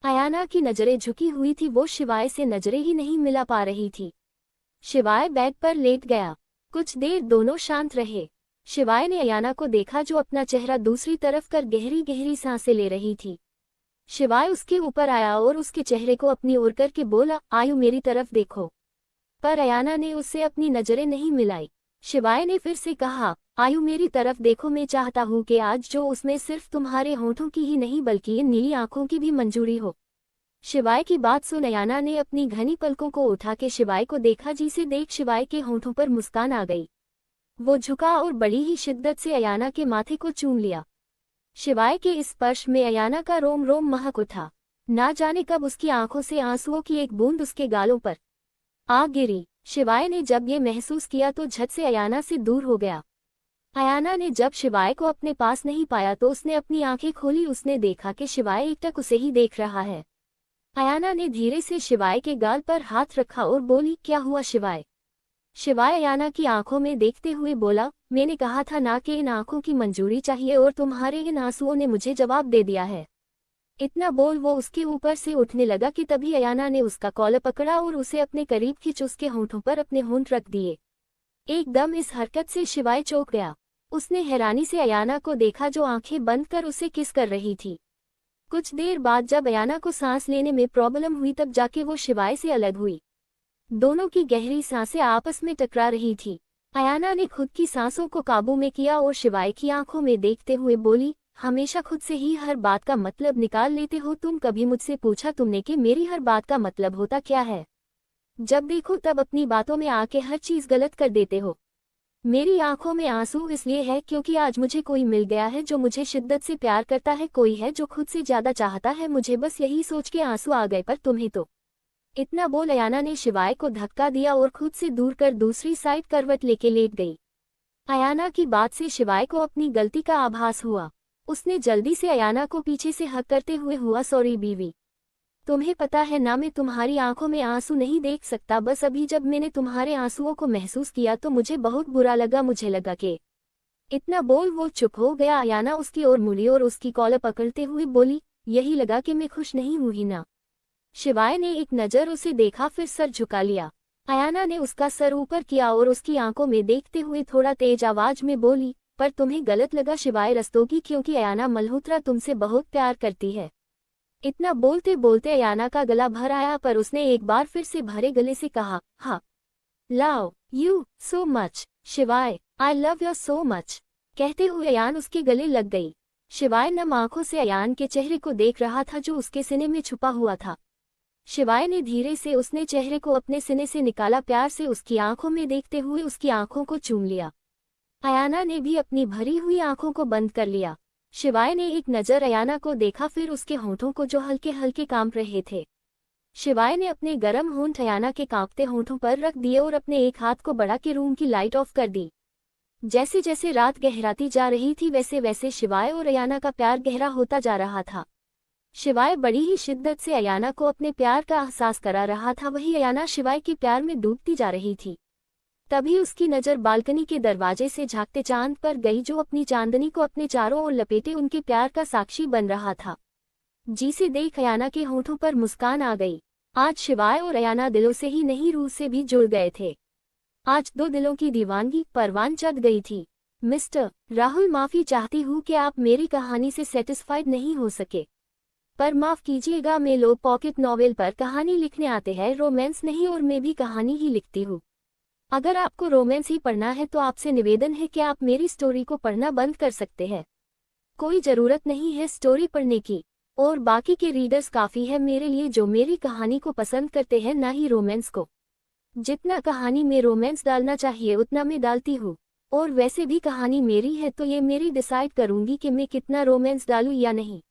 अयाना की नजरें झुकी हुई थी, वो शिवाय से नजरें ही नहीं मिला पा रही थी। शिवाय बेड पर लेट गया। कुछ देर दोनों शांत रहे। शिवाय ने अयाना को देखा, जो अपना चेहरा दूसरी तरफ कर गहरी गहरी सांसें ले रही थी। शिवाय उसके ऊपर आया और उसके चेहरे को अपनी ओर करके बोला, आयु, मेरी तरफ देखो। पर अयाना ने उससे अपनी नजरें नहीं मिलाई। शिवाय ने फिर से कहा, आयु मेरी तरफ देखो, मैं चाहता हूँ कि आज जो उसमें सिर्फ तुम्हारे होठों की ही नहीं बल्कि इन नीली आंखों की भी मंजूरी हो। शिवाय की बात सुन अयाना ने अपनी घनी पलकों को उठा के शिवाय को देखा, जिसे देख शिवाय के होठों पर मुस्कान आ गई। वो झुका और बड़ी ही शिद्दत से अयाना के माथे को चूम लिया। शिवाय के इस स्पर्श में अयाना का रोम रोम महक उठा। ना जाने कब उसकी आंखों से आंसुओं की एक बूंद उसके गालों पर आ गिरी। शिवाय ने जब ये महसूस किया तो झट से अयाना से दूर हो गया। अयाना ने जब शिवाय को अपने पास नहीं पाया तो उसने अपनी आंखें खोली। उसने देखा कि शिवाय एकटक उसे ही देख रहा है। अयाना ने धीरे से शिवाय के गाल पर हाथ रखा और बोली, क्या हुआ शिवाय? शिवाय अयाना की आंखों में देखते हुए बोला, मैंने कहा था ना कि इन आंखों की मंजूरी चाहिए और तुम्हारे इन आंसुओं ने मुझे जवाब दे दिया है। इतना बोल वो उसके ऊपर से उठने लगा कि तभी अयाना ने उसका कॉलर पकड़ा और उसे अपने करीब खींच उसके होंठों पर अपने होंठ रख दिए। एकदम इस हरकत से शिवाय चौंक गया। उसने हैरानी से अयाना को देखा जो आंखें बंद कर उसे किस कर रही थी। कुछ देर बाद जब अयाना को सांस लेने में प्रॉब्लम हुई तब जाके वो शिवाय से अलग हुई। दोनों की गहरी सांसें आपस में टकरा रही थी। अयाना ने खुद की सांसों को काबू में किया और शिवाय की आंखों में देखते हुए बोली, हमेशा खुद से ही हर बात का मतलब निकाल लेते हो तुम। कभी मुझसे पूछा तुमने कि मेरी हर बात का मतलब होता क्या है? जब देखो तब अपनी बातों में आके हर चीज गलत कर देते हो। मेरी आंखों में आंसू इसलिए है क्योंकि आज मुझे कोई मिल गया है जो मुझे शिद्दत से प्यार करता है, कोई है जो खुद से ज्यादा चाहता है मुझे, बस यही सोच के आंसू आ गए। पर तुम्हें तो। इतना बोल अयाना ने शिवाय को धक्का दिया और खुद से दूर कर दूसरी साइड करवट लेके लेट गई। अयाना की बात से शिवाय को अपनी गलती का आभास हुआ। उसने जल्दी से अयाना को पीछे से हक करते हुए हुआ, सॉरी बीवी, तुम्हें पता है ना मैं तुम्हारी आंखों में आंसू नहीं देख सकता। बस अभी जब मैंने तुम्हारे आंसुओं को महसूस किया तो मुझे बहुत बुरा लगा, मुझे लगा कि। इतना बोल वो चुप हो गया। अयाना उसकी ओर मुड़ी और उसकी कॉलर पकड़ते हुए बोली, यही लगा कि मैं खुश नहीं हुई ना? शिवाय ने एक नजर उसे देखा फिर सर झुका लिया। अयाना ने उसका सर ऊपर किया और उसकी आंखों में देखते हुए थोड़ा तेज आवाज में बोली, पर तुम्हें गलत लगा शिवाय रस्तोगी, क्योंकि अयाना मल्होत्रा तुमसे बहुत प्यार करती है। इतना बोलते बोलते अयाना का गला भर आया पर उसने एक बार फिर से भरे गले से कहा, हाँ लव यू सो मच शिवाय, I love you so much. कहते हुए अयान उसके गले लग गई। शिवाय नम आंखों से अयान के चेहरे को देख रहा था जो उसके सीने में छुपा हुआ था। शिवाय ने धीरे से उसने चेहरे को अपने सीने से निकाला, प्यार से उसकी आंखों में देखते हुए उसकी आंखों को चूम लिया। अयाना ने भी अपनी भरी हुई आंखों को बंद कर लिया। शिवाय ने एक नजर अयाना को देखा फिर उसके होंठों को जो हल्के हल्के कांप रहे थे। शिवाय ने अपने गर्म होंठ अयाना के कांपते होंठों पर रख दिए और अपने एक हाथ को बढ़ा के रूम की लाइट ऑफ कर दी। जैसे जैसे रात गहराती जा रही थी वैसे वैसे शिवाय और अयाना का प्यार गहरा होता जा रहा था। शिवाय बड़ी ही शिद्दत से अयाना को अपने प्यार का एहसास करा रहा था, वही अयाना शिवाय के प्यार में डूबती जा रही थी। तभी उसकी नजर बालकनी के दरवाजे से झांकते चांद पर गई जो अपनी चांदनी को अपने चारों ओर लपेटे उनके प्यार का साक्षी बन रहा था। जिसे देख अयाना के होठों पर मुस्कान आ गई। आज शिवाय और अयाना दिलों से ही नहीं रूह से भी जुड़ गए थे। आज दो दिलों की दीवानगी परवान चढ़ गई थी। मिस्टर राहुल, माफी चाहती हूँ कि आप मेरी कहानी से सेटिस्फाइड नहीं हो सके, पर माफ कीजिएगा, मैं लोग पॉकेट नॉवेल पर कहानी लिखने आते हैं, रोमांस नहीं, और मैं भी कहानी ही लिखती हूँ। अगर आपको रोमांस ही पढ़ना है तो आपसे निवेदन है कि आप मेरी स्टोरी को पढ़ना बंद कर सकते हैं। कोई जरूरत नहीं है स्टोरी पढ़ने की, और बाकी के रीडर्स काफी है मेरे लिए जो मेरी कहानी को पसंद करते हैं, ना ही रोमांस को। जितना कहानी में रोमांस डालना चाहिए उतना मैं डालती हूँ, और वैसे भी कहानी मेरी है तो ये मेरी डिसाइड करूंगी कि मैं कितना रोमांस डालूं या नहीं।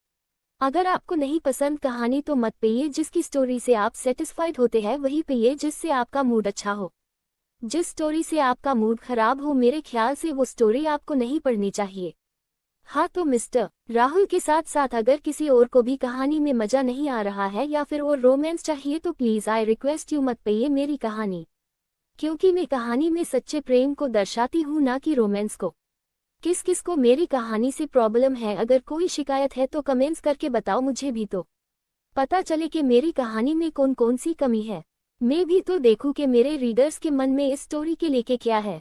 अगर आपको नहीं पसंद कहानी तो मत पढ़िए। जिसकी स्टोरी से आप सेटिस्फाइड होते हैं वही पढ़िए, जिससे आपका मूड अच्छा हो। जिस स्टोरी से आपका मूड खराब हो, मेरे ख्याल से वो स्टोरी आपको नहीं पढ़नी चाहिए। हाँ, तो मिस्टर राहुल के साथ साथ अगर किसी और को भी कहानी में मजा नहीं आ रहा है या फिर और रोमांस चाहिए तो प्लीज आई रिक्वेस्ट यू मत पढ़िए मेरी कहानी, क्योंकि मैं कहानी में सच्चे प्रेम को दर्शाती हूँ, ना कि रोमांस को। किस किस को मेरी कहानी से प्रॉब्लम है? अगर कोई शिकायत है तो कमेंट्स करके बताओ, मुझे भी तो पता चले कि मेरी कहानी में कौन कौन सी कमी है। मैं भी तो देखूं कि मेरे रीडर्स के मन में इस स्टोरी के लेके क्या है।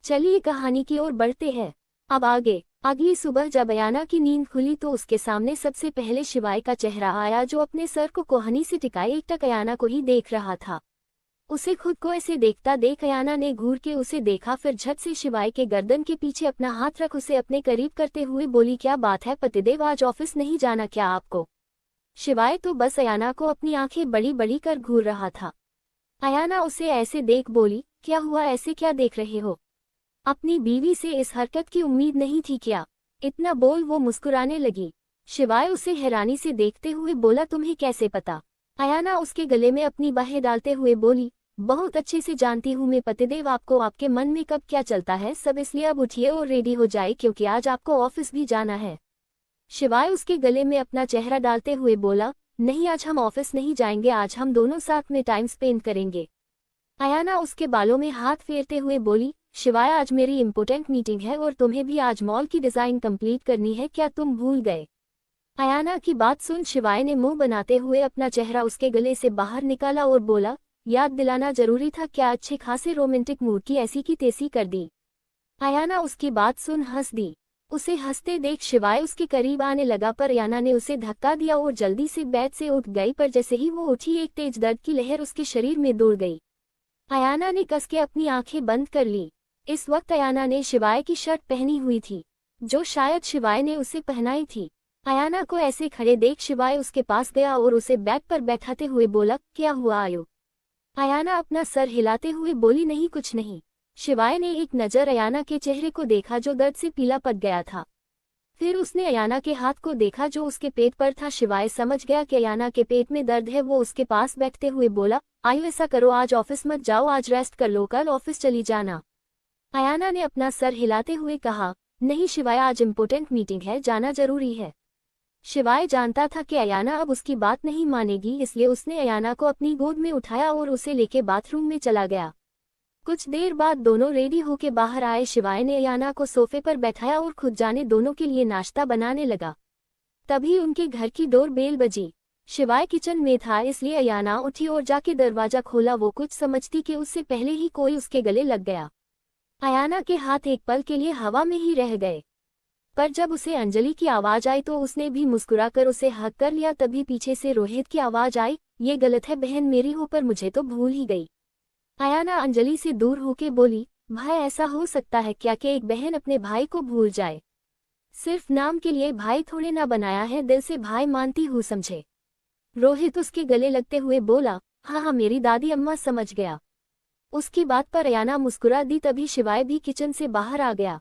चलिए कहानी की ओर बढ़ते हैं। अब आगे। अगली सुबह जब अयाना की नींद खुली तो उसके सामने सबसे पहले शिवाय का चेहरा आया, जो अपने सर को कोहनी से टिकाए एकटक अयाना को ही देख रहा था। उसे खुद को ऐसे देखता देख अयाना ने घूर के उसे देखा, फिर झट से शिवाय के गर्दन के पीछे अपना हाथ रख उसे अपने करीब करते हुए बोली, क्या बात है पतिदेव, आज ऑफिस नहीं जाना क्या आपको? शिवाय तो बस अयाना को अपनी आंखें बड़ी बड़ी कर घूर रहा था। अयाना उसे ऐसे देख बोली, क्या हुआ, ऐसे क्या देख रहे हो? अपनी बीवी से इस हरकत की उम्मीद नहीं थी क्या? इतना बोल वो मुस्कुराने लगी। शिवाय उसे हैरानी से देखते हुए बोला, तुम्हें कैसे पता? अयाना उसके गले में अपनी बाहें डालते हुए बोली, बहुत अच्छे से जानती हूँ मैं पतिदेव आपको, आपके मन में कब क्या चलता है सब, इसलिए अब उठिए और रेडी हो जाए क्योंकि आज आपको ऑफिस भी जाना है। शिवाय उसके गले में अपना चेहरा डालते हुए बोला, नहीं आज हम ऑफिस नहीं जाएंगे, आज हम दोनों साथ में टाइम स्पेंड करेंगे। अयाना उसके बालों में हाथ फेरते हुए बोली, शिवाय आज मेरी इंपॉर्टेंट मीटिंग है और तुम्हें भी आज मॉल की डिजाइन कंप्लीट करनी है, क्या तुम भूल गए? अयाना की बात सुन शिवाय ने मुंह बनाते हुए अपना चेहरा उसके गले से बाहर निकाला और बोला, याद दिलाना जरूरी था क्या? अच्छे खासे रोमांटिक मूड की ऐसी की तैसी कर दी। अयाना उसकी बात सुन हंस दी। उसे हंसते देख शिवाय उसके करीब आने लगा, पर अयाना ने उसे धक्का दिया और जल्दी से बेड से उठ गई, पर जैसे ही वो उठी एक तेज दर्द की लहर उसके शरीर में दौड़ गई। अयाना ने कस के अपनी आंखें बंद कर ली। इस वक्त अयाना ने शिवाय की शर्ट पहनी हुई थी, जो शायद शिवाय ने उसे पहनाई थी। अयाना को ऐसे खड़े देख शिवाय उसके पास गया और उसे बेड पर बैठाते हुए बोला, क्या हुआ आयु? अयाना अपना सर हिलाते हुए बोली, नहीं कुछ नहीं। शिवाय ने एक नज़र अयाना के चेहरे को देखा जो दर्द से पीला पड़ गया था। फिर उसने अयाना के हाथ को देखा जो उसके पेट पर था। शिवाय समझ गया कि अयाना के पेट में दर्द है। वो उसके पास बैठते हुए बोला, आयु ऐसा करो, आज ऑफिस मत जाओ, आज रेस्ट कर लो, कल ऑफिस चली जाना। अयाना ने अपना सर हिलाते हुए कहा, नहीं शिवाय, आज इम्पोर्टेंट मीटिंग है, जाना जरूरी है। शिवाय जानता था कि अयाना अब उसकी बात नहीं मानेगी, इसलिए उसने अयाना को अपनी गोद में उठाया और उसे लेके बाथरूम में चला गया। कुछ देर बाद दोनों रेडी होके बाहर आए। शिवाय ने अयाना को सोफे पर बैठाया और खुद जाने दोनों के लिए नाश्ता बनाने लगा। तभी उनके घर की डोर बेल बजी। शिवाय किचन में था, इसलिए अयाना उठी और जाके दरवाजा खोला। वो कुछ समझती कि उससे पहले ही कोई उसके गले लग गया। अयाना के हाथ एक पल के लिए हवा में ही रह गए, पर जब उसे अंजलि की आवाज आई तो उसने भी मुस्कुराकर उसे हक कर लिया। तभी पीछे से रोहित की आवाज आई, ये गलत है बहन मेरी हो, पर मुझे तो भूल ही गई। अयाना अंजलि से दूर होके बोली, भाई ऐसा हो सकता है क्या कि एक बहन अपने भाई को भूल जाए? सिर्फ नाम के लिए भाई थोड़े ना बनाया है, दिल से भाई मानती हूँ समझे। रोहित उसके गले लगते हुए बोला, हाँ हाँ मेरी दादी अम्मा, समझ गया। उसकी बात पर अयाना मुस्कुरा दी। तभी शिवाय भी किचन से बाहर आ गया।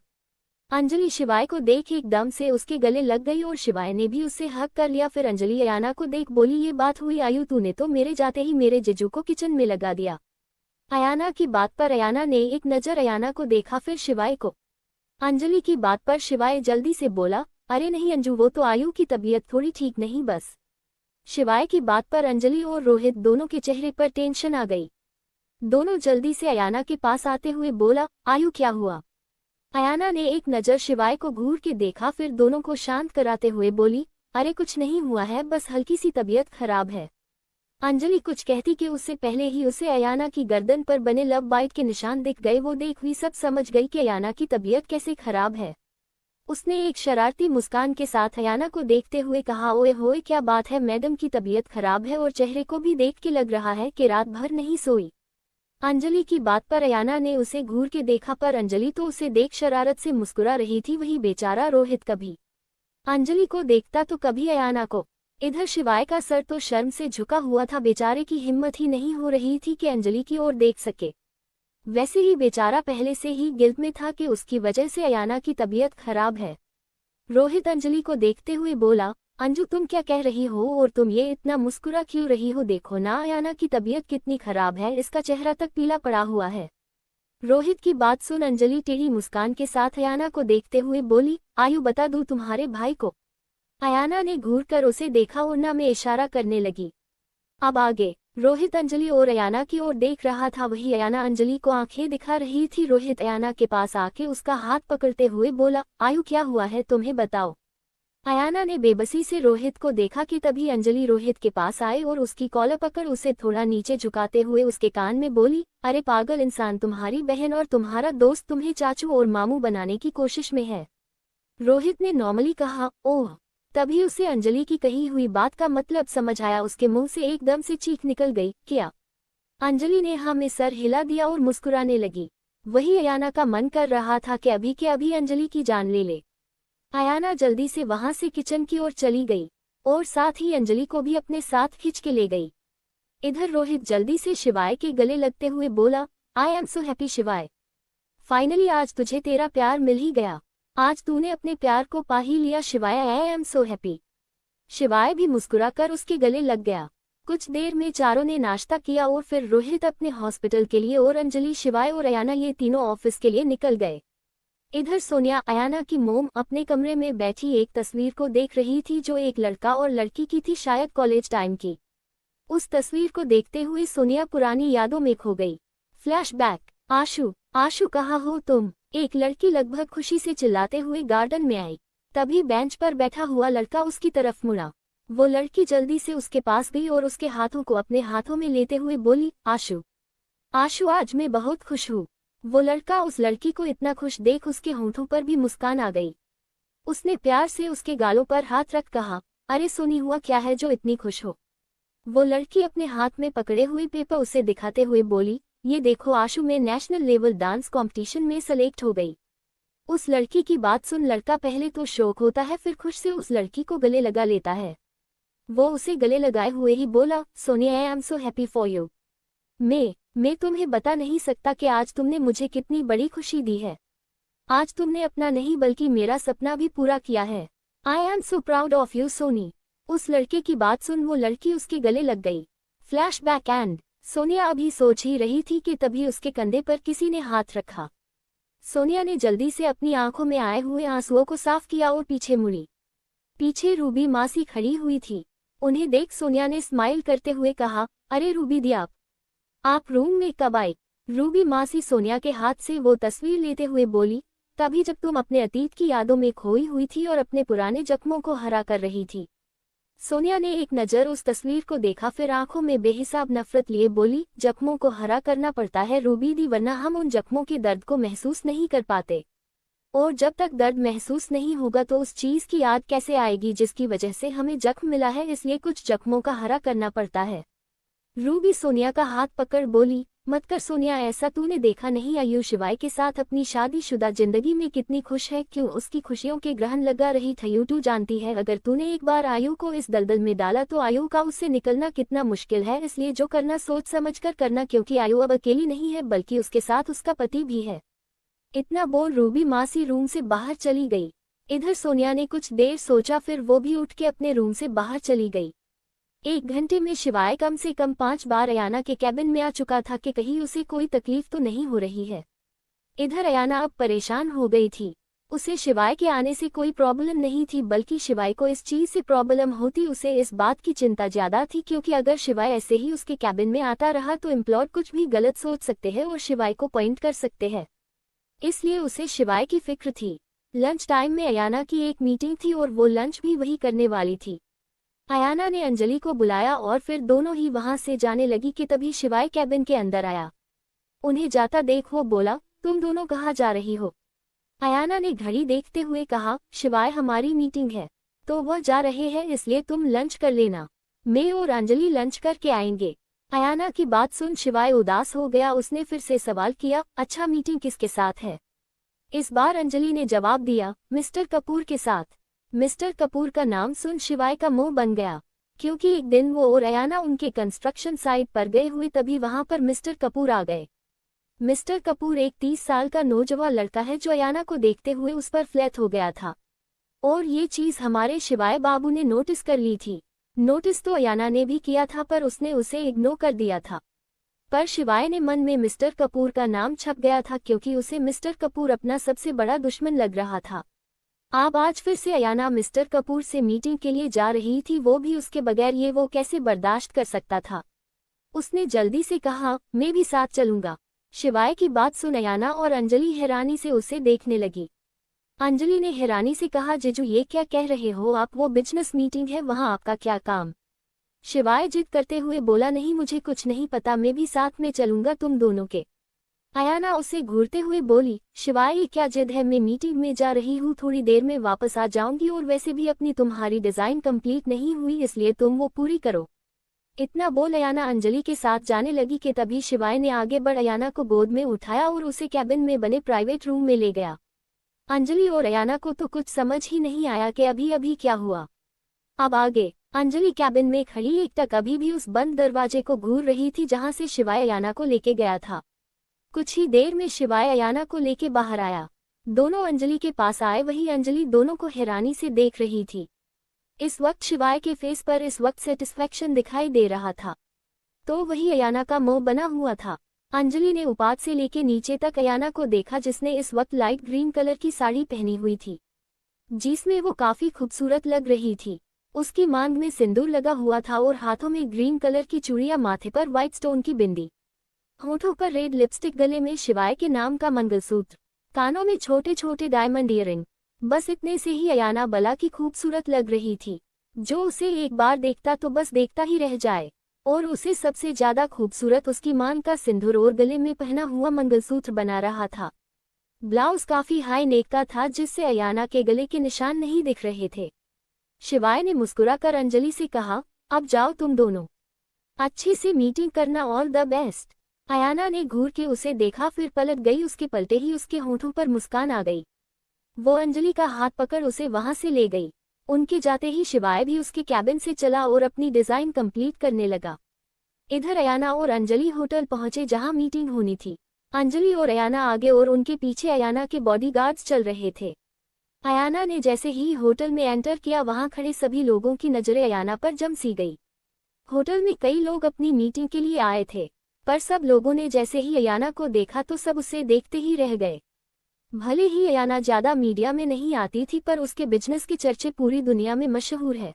अंजलि शिवाय को देख एकदम से उसके गले लग गई और शिवाय ने भी उससे हक कर लिया। फिर अंजलि अयाना को देख बोली, ये बात हुई आयु, तूने तो मेरे जाते ही मेरे जीजू को किचन में लगा दिया। अयाना की बात पर अयाना ने एक नज़र अयाना को देखा, फिर शिवाय को। अंजलि की बात पर शिवाय जल्दी से बोला, अरे नहीं अंजू, वो तो आयु की तबीयत थोड़ी ठीक नहीं बस। शिवाय की बात पर अंजलि और रोहित दोनों के चेहरे पर टेंशन आ गई। दोनों जल्दी से अयाना के पास आते हुए बोला, आयु क्या हुआ? अयाना ने एक नज़र शिवाय को घूर के देखा, फिर दोनों को शांत कराते हुए बोली, अरे कुछ नहीं हुआ है, बस हल्की सी तबीयत खराब है। अंजलि कुछ कहती कि उससे पहले ही उसे अयाना की गर्दन पर बने लव बाइट के निशान दिख गए। वो देख हुई सब समझ गई कि अयाना की तबीयत कैसे खराब है। उसने एक शरारती मुस्कान के साथ अयाना को देखते हुए कहा, ओए होए क्या बात है, मैडम की तबीयत खराब है और चेहरे को भी देख के लग रहा है कि रात भर नहीं सोई। अंजलि की बात पर अयाना ने उसे घूर के देखा, पर अंजलि तो उसे देख शरारत से मुस्कुरा रही थी। वही बेचारा रोहित कभी अंजलि को देखता तो कभी अयाना को। इधर शिवाय का सर तो शर्म से झुका हुआ था, बेचारे की हिम्मत ही नहीं हो रही थी कि अंजलि की ओर देख सके। वैसे ही बेचारा पहले से ही गिल्ट में था कि उसकी वजह से अयाना की तबीयत खराब है। रोहित अंजलि को देखते हुए बोला, अंजू तुम क्या कह रही हो और तुम ये इतना मुस्कुरा क्यों रही हो? देखो ना अयाना की तबीयत कितनी खराब है, इसका चेहरा तक पीला पड़ा हुआ है। रोहित की बात सुन अंजलि टेढ़ी मुस्कान के साथ अयाना को देखते हुए बोली, आयु बता दूं तुम्हारे भाई को? अयाना ने घूर कर उसे देखा और ना में इशारा करने लगी। अब आगे रोहित अंजलि और अयाना की ओर देख रहा था। वही अयाना अंजलि को आंखें दिखा रही थी। रोहित अयाना के पास आके उसका हाथ पकड़ते हुए बोला, आयु क्या हुआ है तुम्हें बताओ। अयाना ने बेबसी से रोहित को देखा कि तभी अंजलि रोहित के पास आए और उसकी कॉलर पकड़ उसे थोड़ा नीचे झुकाते हुए उसके कान में बोली, अरे पागल इंसान, तुम्हारी बहन और तुम्हारा दोस्त तुम्हें चाचू और मामू बनाने की कोशिश में है। रोहित ने नॉर्मली कहा, ओह। तभी उसे अंजलि की कही हुई बात का मतलब समझ आया। उसके मुंह से एकदम से चीख निकल गई, क्या? अंजलि ने हाँ में सर हिला दिया और मुस्कुराने लगी। वही अयाना का मन कर रहा था कि अभी के अभी अंजलि की जान ले ले। अयाना जल्दी से वहां से किचन की ओर चली गई और साथ ही अंजलि को भी अपने साथ खींच के ले गई। इधर रोहित जल्दी से शिवाय के गले लगते हुए बोला, आई एम सो हैप्पी शिवाय। फाइनली आज तुझे तेरा प्यार मिल ही गया। आज तूने अपने प्यार को पा ही लिया शिवाय, आई एम सो हैप्पी। शिवाय भी मुस्कुराकर उसके गले लग गया। कुछ देर में चारों ने नाश्ता किया और फिर रोहित अपने हॉस्पिटल के लिए और अंजलि, शिवाय और अयाना ये तीनों ऑफिस के लिए निकल गए। इधर सोनिया अयाना की मोम अपने कमरे में बैठी एक तस्वीर को देख रही थी जो एक लड़का और लड़की की थी, शायद कॉलेज टाइम की। उस तस्वीर को देखते हुए सोनिया पुरानी यादों में खो गई। फ्लैशबैक। आशु, आशु कहाँ हो तुम? एक लड़की लगभग खुशी से चिल्लाते हुए गार्डन में आई। तभी बेंच पर बैठा हुआ लड़का उसकी तरफ मुड़ा। वो लड़की जल्दी से उसके पास गई और उसके हाथों को अपने हाथों में लेते हुए बोली, आशु, आशु आज मैं बहुत खुश हूँ। वो लड़का उस लड़की को इतना खुश देख उसके होंठों पर भी मुस्कान आ गई। उसने प्यार से उसके गालों पर हाथ रख कहा, अरे सोनी हुआ क्या है जो इतनी खुश हो? वो लड़की अपने हाथ में पकड़े हुए पेपर उसे दिखाते हुए बोली, ये देखो आशु, मैं नेशनल लेवल डांस कंपटीशन में सेलेक्ट हो गई। उस लड़की की बात सुन लड़का पहले तो शौक होता है, फिर खुश से उस लड़की को गले लगा लेता है। वो उसे गले लगाए हुए ही बोला, सोनिया आई am so happy for you. मैं तुम्हें बता नहीं सकता कि आज तुमने मुझे कितनी बड़ी खुशी दी है। आज तुमने अपना नहीं बल्कि मेरा सपना भी पूरा किया है। I am so proud of you Soni. उस लड़के की बात सुन वो लड़की उसके गले लग गई। Flashback and. सोनिया अभी सोच ही रही थी कि तभी उसके कंधे पर किसी ने हाथ रखा। सोनिया ने जल्दी से अपनी आंखों में आए हुए आंसुओं को साफ किया और पीछे मुड़ी। पीछे रूबी मासी खड़ी हुई थी। उन्हें देख सोनिया ने स्माइल करते हुए कहा, अरे रूबी दी, आप रूम में कब आए? रूबी मासी सोनिया के हाथ से वो तस्वीर लेते हुए बोली, तभी जब तुम अपने अतीत की यादों में खोई हुई थी और अपने पुराने जख्मों को हरा कर रही थी। सोनिया ने एक नज़र उस तस्वीर को देखा, फिर आंखों में बेहिसाब नफरत लिए बोली, जख्मों को हरा करना पड़ता है रूबी दी, वरना हम उन जख्मों के दर्द को महसूस नहीं कर पाते। और जब तक दर्द महसूस नहीं होगा तो उस चीज़ की याद कैसे आएगी जिसकी वजह से हमें जख्म मिला है, इसलिए कुछ जख्मों का हरा करना पड़ता है। रूबी सोनिया का हाथ पकड़ बोली, मत कर सोनिया ऐसा, तूने देखा नहीं आयु शिवाय के साथ अपनी शादीशुदा जिंदगी में कितनी खुश है, क्यों उसकी खुशियों के ग्रहण लगा रही थी। तू जानती है अगर तूने एक बार आयु को इस दलदल में डाला तो आयु का उससे निकलना कितना मुश्किल है, इसलिए जो करना सोच समझ कर करना, क्योंकि आयु अब अकेली नहीं है बल्कि उसके साथ उसका पति भी है। इतना बोल रूबी मासी रूम से बाहर चली गई। इधर सोनिया ने कुछ देर सोचा, फिर वो भी उठ के अपने रूम से बाहर चली गई। 1 घंटे में शिवाय कम से कम 5 बार अयाना के कैबिन में आ चुका था कि कहीं उसे कोई तकलीफ तो नहीं हो रही है। इधर अयाना अब परेशान हो गई थी। उसे शिवाय के आने से कोई प्रॉब्लम नहीं थी, बल्कि शिवाय को इस चीज से प्रॉब्लम होती। उसे इस बात की चिंता ज्यादा थी क्योंकि अगर शिवाय ऐसे ही उसके कैबिन में आता रहा तो एम्प्लॉयर कुछ भी गलत सोच सकते हैं और शिवाय को पॉइंट कर सकते हैं, इसलिए उसे शिवाय की फिक्र थी। लंच टाइम में अयाना की एक मीटिंग थी और वो लंच भी वही करने वाली थी। अयाना ने अंजलि को बुलाया और फिर दोनों ही वहां से जाने लगी कि तभी शिवाय कैबिन के अंदर आया। उन्हें जाता देख वो बोला, तुम दोनों कहाँ जा रही हो? अयाना ने घड़ी देखते हुए कहा, शिवाय हमारी मीटिंग है तो वह जा रहे हैं, इसलिए तुम लंच कर लेना, मैं और अंजलि लंच करके आएंगे। अयाना की बात सुन शिवाय उदास हो गया। उसने फिर से सवाल किया, अच्छा मीटिंग किसके साथ है? इस बार अंजलि ने जवाब दिया, मिस्टर कपूर के साथ। मिस्टर कपूर का नाम सुन शिवाय का मुंह बन गया, क्योंकि एक दिन वो और अयाना उनके कंस्ट्रक्शन साइट पर गए हुए, तभी वहां पर मिस्टर कपूर आ गए। मिस्टर कपूर एक 30 साल का नौजवान लड़का है जो अयाना को देखते हुए उस पर फ्लैट हो गया था, और ये चीज हमारे शिवाय बाबू ने नोटिस कर ली थी। नोटिस तो अयाना ने भी किया था पर उसने उसे इग्नोर कर दिया था, पर शिवाय ने मन में मिस्टर कपूर का नाम छप गया था क्योंकि उसे मिस्टर कपूर अपना सबसे बड़ा दुश्मन लग रहा था। अब आज फिर से अयाना मिस्टर कपूर से मीटिंग के लिए जा रही थी, वो भी उसके बगैर, ये वो कैसे बर्दाश्त कर सकता था। उसने जल्दी से कहा, मैं भी साथ चलूंगा। शिवाय की बात सुन अयाना और अंजलि हैरानी से उसे देखने लगी। अंजलि ने हैरानी से कहा, जीजू ये क्या कह रहे हो आप? वो बिजनेस मीटिंग है, वहां आपका क्या काम? शिवाय जिद करते हुए बोला, नहीं मुझे कुछ नहीं पता, मैं भी साथ में चलूंगा तुम दोनों के। अयाना उसे घूरते हुए बोली, शिवाय ये क्या जिद है? मैं मीटिंग में जा रही हूँ, थोड़ी देर में वापस आ जाऊंगी, और वैसे भी अपनी तुम्हारी डिजाइन कंप्लीट नहीं हुई, इसलिए तुम वो पूरी करो। इतना बोल अयाना अंजलि के साथ जाने लगी कि तभी शिवाय ने आगे बढ़ अयाना को गोद में उठाया और उसे कैबिन में बने प्राइवेट रूम में ले गया। अंजलि और अयाना को तो कुछ समझ ही नहीं आया कि अभी अभी क्या हुआ। अब आगे अंजलि कैबिन में खड़ी एक टक अभी भी उस बंद दरवाजे को घूर रही थी जहां से शिवाय अयाना को लेके गया था। कुछ ही देर में शिवाय अयाना को लेके बाहर आया। दोनों अंजलि के पास आए, वही अंजलि दोनों को हैरानी से देख रही थी। इस वक्त शिवाय के फेस पर इस वक्त सेटिस्फेक्शन दिखाई दे रहा था, तो वही अयाना का मुंह बना हुआ था। अंजलि ने ऊपर से लेके नीचे तक अयाना को देखा, जिसने इस वक्त लाइट ग्रीन कलर की साड़ी पहनी हुई थी, जिसमें वो काफी खूबसूरत लग रही थी। उसकी मांग में सिंदूर लगा हुआ था और हाथों में ग्रीन कलर की चूड़ियां, माथे पर व्हाइट स्टोन की बिंदी, होठों पर रेड लिपस्टिक, गले में शिवाय के नाम का मंगलसूत्र, कानों में छोटे छोटे डायमंड ईयरिंग। बस इतने से ही अयाना बला की खूबसूरत लग रही थी। जो उसे एक बार देखता तो बस देखता ही रह जाए। और उसे सबसे ज्यादा खूबसूरत उसकी मांग का सिंदूर और गले में पहना हुआ मंगलसूत्र बना रहा था। ब्लाउज काफी हाई नेक का था, जिससे अयाना के गले के निशान नहीं दिख रहे थे। शिवाय ने मुस्कुराकर अंजलि से कहा, अब जाओ तुम दोनों, अच्छी से मीटिंग करना, ऑल द बेस्ट। अयाना ने घूर के उसे देखा, फिर पलट गई। उसके पलटे ही उसके होठों पर मुस्कान आ गई। वो अंजलि का हाथ पकड़ उसे वहां से ले गई। उनके जाते ही शिवाय भी उसके कैबिन से चला और अपनी डिजाइन कंप्लीट करने लगा। इधर अयाना और अंजलि होटल पहुंचे जहां मीटिंग होनी थी। अंजलि और अयाना आगे और उनके पीछे अयाना के बॉडीगार्ड्स चल रहे थे। अयाना ने जैसे ही होटल में एंटर किया, वहां खड़े सभी लोगों की नजरें अयाना पर जम सी गई। होटल में कई लोग अपनी मीटिंग के लिए आए थे, पर सब लोगों ने जैसे ही अयाना को देखा तो सब उसे देखते ही रह गए। भले ही अयाना ज्यादा मीडिया में नहीं आती थी, पर उसके बिजनेस के चर्चे पूरी दुनिया में मशहूर है।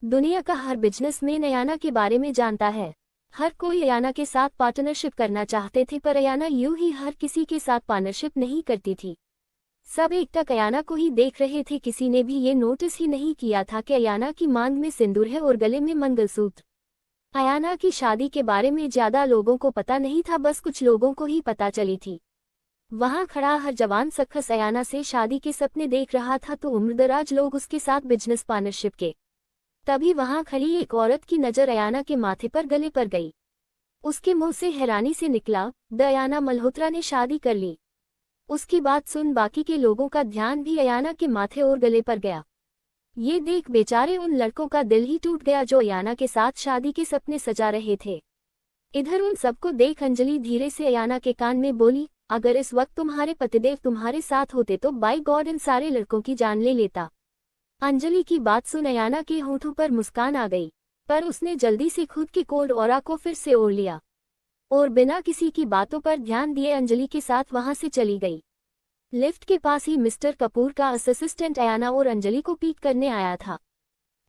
दुनिया का हर बिजनेसमैन अयाना के बारे में जानता है। हर कोई अयाना के साथ पार्टनरशिप करना चाहते थे, पर अयाना यूं ही हर किसी के साथ पार्टनरशिप नहीं करती थी। सब एकटक अयाना को ही देख रहे थे। किसी ने भी ये नोटिस ही नहीं किया था कि अयाना की मांग में सिंदूर है और गले में मंगलसूत्र। अयाना की शादी के बारे में ज्यादा लोगों को पता नहीं था, बस कुछ लोगों को ही पता चली थी। वहां खड़ा हर जवान शख्स अयाना से शादी के सपने देख रहा था, तो उम्रदराज लोग उसके साथ बिजनेस पार्टनरशिप के। तभी वहां खड़ी एक औरत की नजर अयाना के माथे पर गले पर गई। उसके मुंह से हैरानी से निकला, अयाना मल्होत्रा ने शादी कर ली। उसकी बात सुन बाकी के लोगों का ध्यान भी अयाना के माथे और गले पर गया। ये देख बेचारे उन लड़कों का दिल ही टूट गया जो अयाना के साथ शादी के सपने सजा रहे थे। इधर उन सबको देख अंजलि धीरे से अयाना के कान में बोली, अगर इस वक्त तुम्हारे पतिदेव तुम्हारे साथ होते तो बाय गॉड इन सारे लड़कों की जान ले लेता। अंजलि की बात सुन अयाना के होठों पर मुस्कान आ गई, पर उसने जल्दी से खुद के कोल्ड ऑरा को फिर से ओढ़ लिया और बिना किसी की बातों पर ध्यान दिए अंजलि के साथ वहां से चली गई। लिफ्ट के पास ही मिस्टर कपूर का असिस्टेंट अयाना और अंजलि को पिक करने आया था।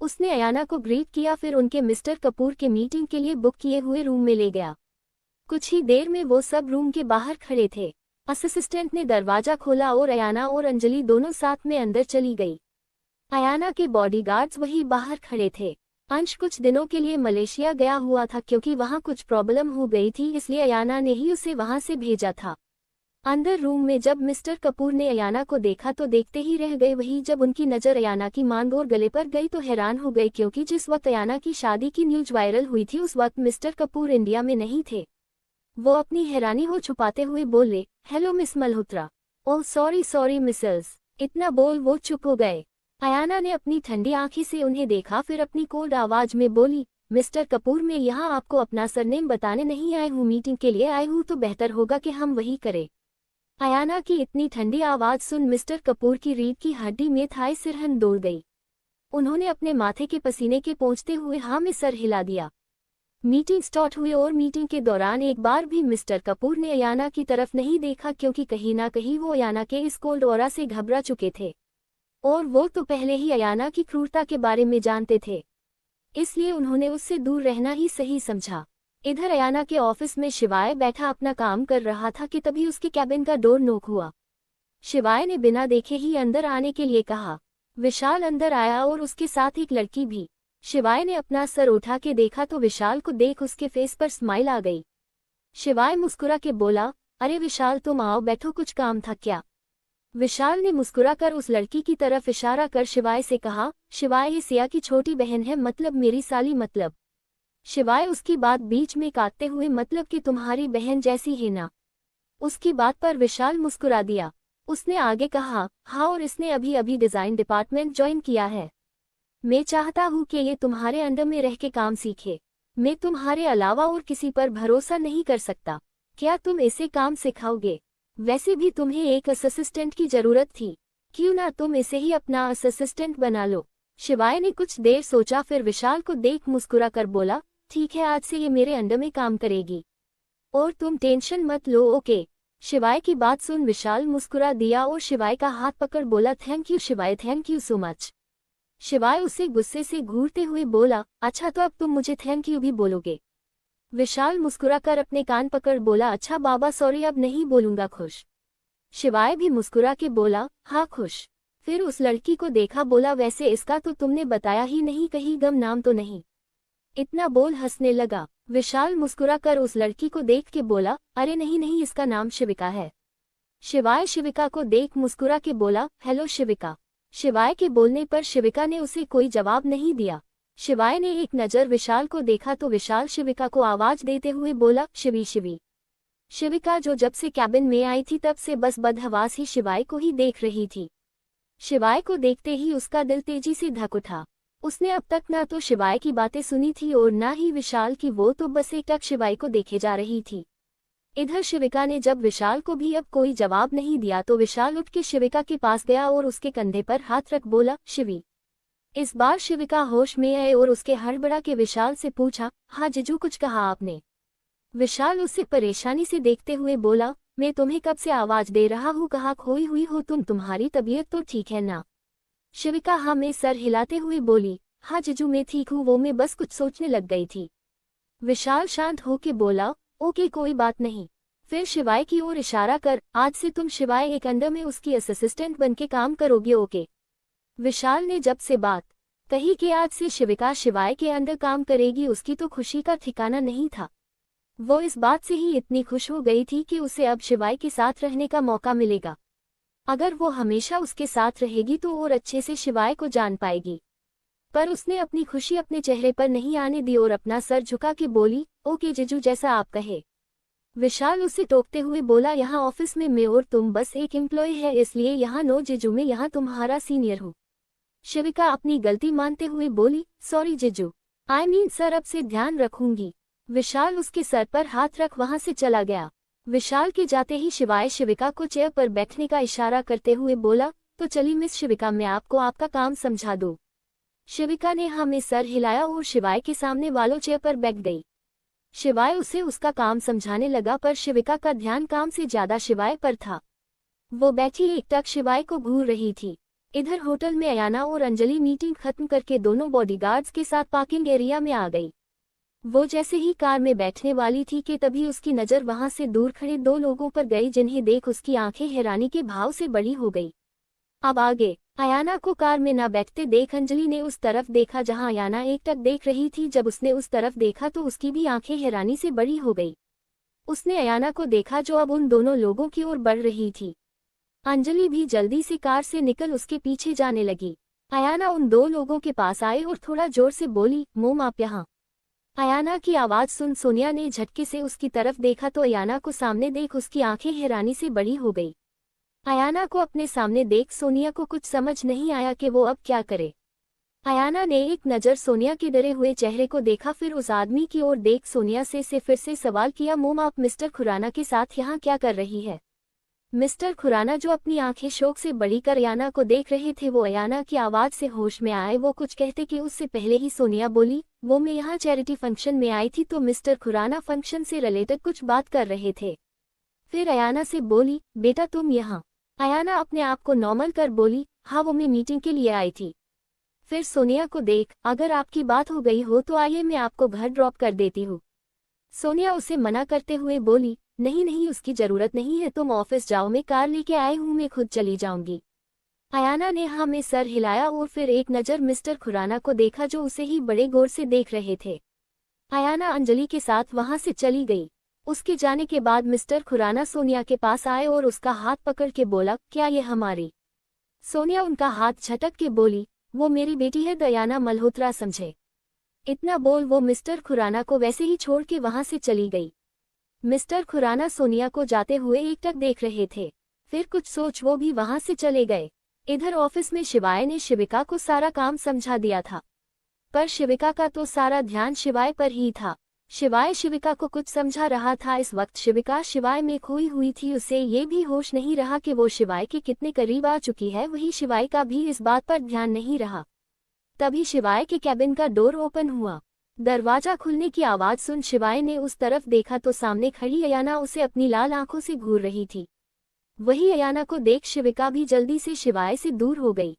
उसने अयाना को ग्रीट किया, फिर उनके मिस्टर कपूर के मीटिंग के लिए बुक किए हुए रूम में ले गया। कुछ ही देर में वो सब रूम के बाहर खड़े थे। असिस्टेंट ने दरवाजा खोला और अयाना और अंजलि दोनों साथ में अंदर चली गई। अयाना के बॉडीगार्ड्स वही बाहर खड़े थे। अंश कुछ दिनों के लिए मलेशिया गया हुआ था, क्योंकि वहां कुछ प्रॉब्लम हो गई थी, इसलिए अयाना ने ही उसे वहां से भेजा था। अंदर रूम में जब मिस्टर कपूर ने अयाना को देखा तो देखते ही रह गए। वही जब उनकी नज़र अयाना की मांग और गले पर गई तो हैरान हो गए, क्योंकि जिस वक्त अयाना की शादी की न्यूज वायरल हुई थी उस वक्त मिस्टर कपूर इंडिया में नहीं थे। वो अपनी हैरानी हो छुपाते हुए बोले, hello miss Malhotra. Oh sorry Mrs. इतना बोल वो चुप हो गए। अयाना ने अपनी ठंडी आंखी से उन्हें देखा, फिर अपनी कोल्ड आवाज में बोली, मिस्टर कपूर, मैं यहाँ आपको अपना सरनेम बताने नहीं आई हूँ, मीटिंग के लिए आई हूँ, तो बेहतर होगा कि हम वही करें। अयाना की इतनी ठंडी आवाज सुन मिस्टर कपूर की रीढ़ की हड्डी में थाई सिरहन दौड़ गई। उन्होंने अपने माथे के पसीने के पोंछते हुए हाँ में सर हिला दिया। मीटिंग स्टार्ट हुई और मीटिंग के दौरान एक बार भी मिस्टर कपूर ने अयाना की तरफ नहीं देखा, क्योंकि कहीं ना कहीं वो अयाना के इस कोल्ड ऑरा से घबरा चुके थे और वो तो पहले ही अयाना की क्रूरता के बारे में जानते थे, इसलिए उन्होंने उससे दूर रहना ही सही समझा। इधर अयाना के ऑफिस में शिवाय बैठा अपना काम कर रहा था कि तभी उसके कैबिन का डोर नॉक हुआ। शिवाय ने बिना देखे ही अंदर आने के लिए कहा। विशाल अंदर आया और उसके साथ एक लड़की भी। शिवाय ने अपना सर उठा के देखा तो विशाल को देख उसके फेस पर स्माइल आ गई। शिवाय मुस्कुरा के बोला, अरे विशाल तुम आओ बैठो, कुछ काम था क्या? विशाल ने मुस्कुराकर उस लड़की की तरफ इशारा कर शिवाय से कहा, शिवाय ये सिया की छोटी बहन है, मतलब मेरी साली मतलब। शिवाय उसकी बात बीच में काटते हुए, मतलब कि तुम्हारी बहन जैसी है ना। उसकी बात पर विशाल मुस्कुरा दिया। उसने आगे कहा, हाँ, और इसने अभी अभी डिजाइन डिपार्टमेंट ज्वाइन किया है। मैं चाहता हूँ कि ये तुम्हारे अंडर में रह के काम सीखे। मैं तुम्हारे अलावा और किसी पर भरोसा नहीं कर सकता। क्या तुम इसे काम सिखाओगे? वैसे भी तुम्हें एक असिस्टेंट की जरूरत थी, क्यों ना तुम इसे ही अपना असिस्टेंट बना लो। शिवाय ने कुछ देर सोचा, फिर विशाल को देख मुस्कुरा कर बोला, ठीक है, आज से ये मेरे अंडर में काम करेगी और तुम टेंशन मत लो, ओके। शिवाय की बात सुन विशाल मुस्कुरा दिया और शिवाय का हाथ पकड़ बोला, थैंक यू शिवाय, थैंक यू सो मच। शिवाय उसे गुस्से से घूरते हुए बोला, अच्छा तो अब तुम मुझे थैंक यू भी बोलोगे? विशाल मुस्कुराकर अपने कान पकड़ बोला, अच्छा बाबा सॉरी, अब नहीं बोलूंगा, खुश। शिवाय भी मुस्कुरा के बोला, हाँ खुश। फिर उस लड़की को देखा, बोला, वैसे इसका तो तुमने बताया ही नहीं, कहीं गम नाम तो नहीं? इतना बोल हंसने लगा। विशाल मुस्कुराकर उस लड़की को देख के बोला, अरे नहीं नहीं, इसका नाम शिविका है। शिवाय शिविका को देख मुस्कुरा के बोला, हेलो शिविका। शिवाय के बोलने पर शिविका ने उसे कोई जवाब नहीं दिया। शिवाय ने एक नज़र विशाल को देखा तो विशाल शिविका को आवाज देते हुए बोला, शिवी शिवी। शिविका जो जब से कैबिन में आई थी तब से बस बदहवास ही शिवाय को ही देख रही थी। शिवाय को देखते ही उसका दिल तेजी से धक उठा। उसने अब तक ना तो शिवाय की बातें सुनी थी और ना ही विशाल की, वो तो बस एकटक शिवाय को देखे जा रही थी। इधर शिविका ने जब विशाल को भी अब कोई जवाब नहीं दिया तो विशाल उठ के शिविका के पास गया और उसके कंधे पर हाथ रख बोला, शिवी। इस बार शिविका होश में आए और उसके हड़बड़ा के विशाल से पूछा, हाँ जीजू, कुछ कहा आपने? विशाल उसे परेशानी से देखते हुए बोला, मैं तुम्हें कब से आवाज दे रहा हूँ, कहाँ खोई हुई हो तुम, तुम्हारी तबीयत तो ठीक है ना? शिविका हाँ में सर हिलाते हुए बोली, हाँ जीजू मैं ठीक हूँ, वो मैं बस कुछ सोचने लग गई थी। विशाल शांत होके बोला, ओके कोई बात नहीं। फिर शिवाय की ओर इशारा कर, आज से तुम शिवाय एक अंडर में उसकी असिस्टेंट बनके काम करोगे, ओके। विशाल ने जब से बात कही कि आज से शिविका शिवाय के अंडर काम करेगी, उसकी तो खुशी का ठिकाना नहीं था। वो इस बात से ही इतनी खुश हो गई थी कि उसे अब शिवाय के साथ रहने का मौका मिलेगा। अगर वो हमेशा उसके साथ रहेगी तो और अच्छे से शिवाय को जान पाएगी। पर उसने अपनी खुशी अपने चेहरे पर नहीं आने दी और अपना सर झुका के बोली, ओके जीजू, जैसा आप कहे। विशाल उसे टोकते हुए बोला, यहाँ ऑफिस में मैं और तुम बस एक एम्प्लॉय है, इसलिए यहाँ नो जीजू, मैं यहाँ तुम्हारा सीनियर हूँ। शिविका अपनी गलती मानते हुए बोली, सॉरी जीजू, आई मीन सर, अब से ध्यान रखूंगी। विशाल उसके सर पर हाथ रख वहां से चला गया। विशाल के जाते ही शिवाय शिविका को चेयर पर बैठने का इशारा करते हुए बोला, तो चली मिस शिविका, मैं आपको आपका काम समझा दूं। शिविका ने हाँ में सर हिलाया और शिवाय के सामने वालों चेयर पर बैठ गई। शिवाय उसे उसका काम समझाने लगा, पर शिविका का ध्यान काम से ज्यादा शिवाय पर था। वो बैठी एकटक शिवाय को घूर रही थी। इधर होटल में अयाना और अंजलि मीटिंग खत्म करके दोनों बॉडीगार्ड्स के साथ पार्किंग एरिया में आ गई। वो जैसे ही कार में बैठने वाली थी कि तभी उसकी नज़र वहां से दूर खड़े दो लोगों पर गई, जिन्हें देख उसकी आंखें हैरानी के भाव से बड़ी हो गई। अब आगे अयाना को कार में न बैठते देख अंजलि ने उस तरफ देखा जहां अयाना एकटक देख रही थी। जब उसने उस तरफ देखा तो उसकी भी आंखें हैरानी से बड़ी हो गई। उसने अयाना को देखा जो अब उन दोनों लोगों की ओर बढ़ रही थी। अंजलि भी जल्दी से कार से निकल उसके पीछे जाने लगी। अयाना उन दो लोगों के पास आई और थोड़ा जोर से बोली, मोम आप यहाँ। अयाना की आवाज सुन सोनिया ने झटके से उसकी तरफ देखा तो अयाना को सामने देख उसकी आंखें हैरानी से बड़ी हो गई। अयाना को अपने सामने देख सोनिया को कुछ समझ नहीं आया कि वो अब क्या करे। अयाना ने एक नज़र सोनिया के डरे हुए चेहरे को देखा, फिर उस आदमी की ओर देख सोनिया से फिर से सवाल किया, मोम आप मिस्टर खुराना के साथ यहाँ क्या कर रही है? मिस्टर खुराना जो अपनी आंखें शोक से बड़ी कर अयाना को देख रहे थे, वो अयाना की आवाज से होश में आए। वो कुछ कहते कि उससे पहले ही सोनिया बोली, वो मैं यहाँ चैरिटी फंक्शन में आई थी तो मिस्टर खुराना फंक्शन से रिलेटेड कुछ बात कर रहे थे। फिर अयाना से बोली, बेटा तुम यहाँ? अयाना अपने आप को नॉर्मल कर बोली, हाँ वो मैं मीटिंग के लिए आई थी। फिर सोनिया को देख, अगर आपकी बात हो गई हो तो आइए मैं आपको घर ड्रॉप कर देती हूँ। सोनिया उसे मना करते हुए बोली, नहीं नहीं, उसकी जरूरत नहीं है, तुम ऑफिस जाओ, मैं कार लेके आई हूँ, मैं खुद चली जाऊंगी। अयाना ने हाँ में सर हिलाया और फिर एक नज़र मिस्टर खुराना को देखा जो उसे ही बड़े गौर से देख रहे थे। अयाना अंजलि के साथ वहां से चली गई। उसके जाने के बाद मिस्टर खुराना सोनिया के पास आए और उसका हाथ पकड़ के बोला, क्या ये हमारी? सोनिया उनका हाथ झटक के बोली, वो मेरी बेटी है, दयाना मल्होत्रा समझे। इतना बोल वो मिस्टर खुराना को वैसे ही छोड़ के वहां से चली गई। मिस्टर खुराना सोनिया को जाते हुए एकटक देख रहे थे, फिर कुछ सोच वो भी वहां से चले गए। इधर ऑफिस में शिवाय ने शिविका को सारा काम समझा दिया था, पर शिविका का तो सारा ध्यान शिवाय पर ही था। शिवाय शिविका को कुछ समझा रहा था। इस वक्त शिविका शिवाय में खोई हुई थी। उसे ये भी होश नहीं रहा कि वो शिवाय के कितने करीब आ चुकी है। वही शिवाय का भी इस बात पर ध्यान नहीं रहा। तभी शिवाय के कैबिन का डोर ओपन हुआ। दरवाजा खुलने की आवाज सुन शिवाय ने उस तरफ देखा तो सामने खड़ी अयाना उसे अपनी लाल आंखों से घूर रही थी। वही अयाना को देख शिविका भी जल्दी से शिवाय से दूर हो गई।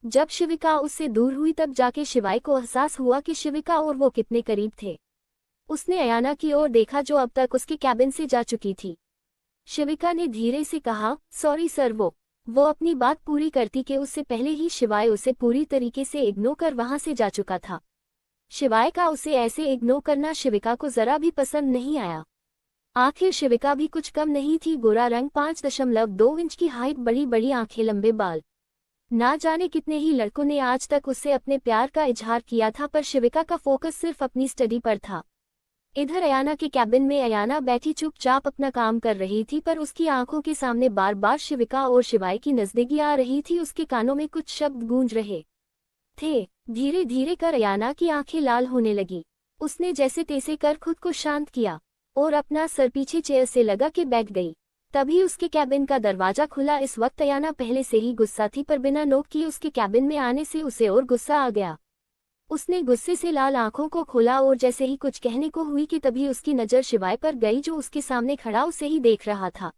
जब शिविका उससे दूर हुई तब जाके शिवाय को एहसास हुआ कि शिविका और वो कितने करीब थे। उसने अयाना की ओर देखा जो अब तक उसके कैबिन से जा चुकी थी। शिविका ने धीरे से कहा, सॉरी सर। वो अपनी बात पूरी करती कि उससे पहले ही शिवाय उसे पूरी तरीके से इग्नोर कर वहां से जा चुका था। शिवाय का उसे ऐसे इग्नोर करना शिविका को जरा भी पसंद नहीं आया। आखिर शिविका भी कुछ कम नहीं थी। गोरा रंग, 5.2 इंच की हाइट, बड़ी बड़ी आंखें, लंबे बाल। ना जाने कितने ही लड़कों ने आज तक उससे अपने प्यार का इजहार किया था, पर शिविका का फोकस सिर्फ अपनी स्टडी पर था। इधर अयाना के कैबिन में अयाना बैठी चुपचाप अपना काम कर रही थी, पर उसकी आंखों के सामने बार बार शिविका और शिवाय की नजदीकी आ रही थी। उसके कानों में कुछ शब्द गूंज रहे थे। धीरे धीरे कर अयाना की आंखें लाल होने लगी। उसने जैसे तैसे कर खुद को शांत किया और अपना सर पीछे चेयर से लगा के बैठ गई। तभी उसके कैबिन का दरवाजा खुला। इस वक्त अयाना पहले से ही गुस्सा थी, पर बिना नोक किए उसके कैबिन में आने से उसे और गुस्सा आ गया। उसने गुस्से से लाल आंखों को खोला और जैसे ही कुछ कहने को हुई कि तभी उसकी नजर शिवाय पर गई जो उसके सामने खड़ा उसे ही देख रहा था।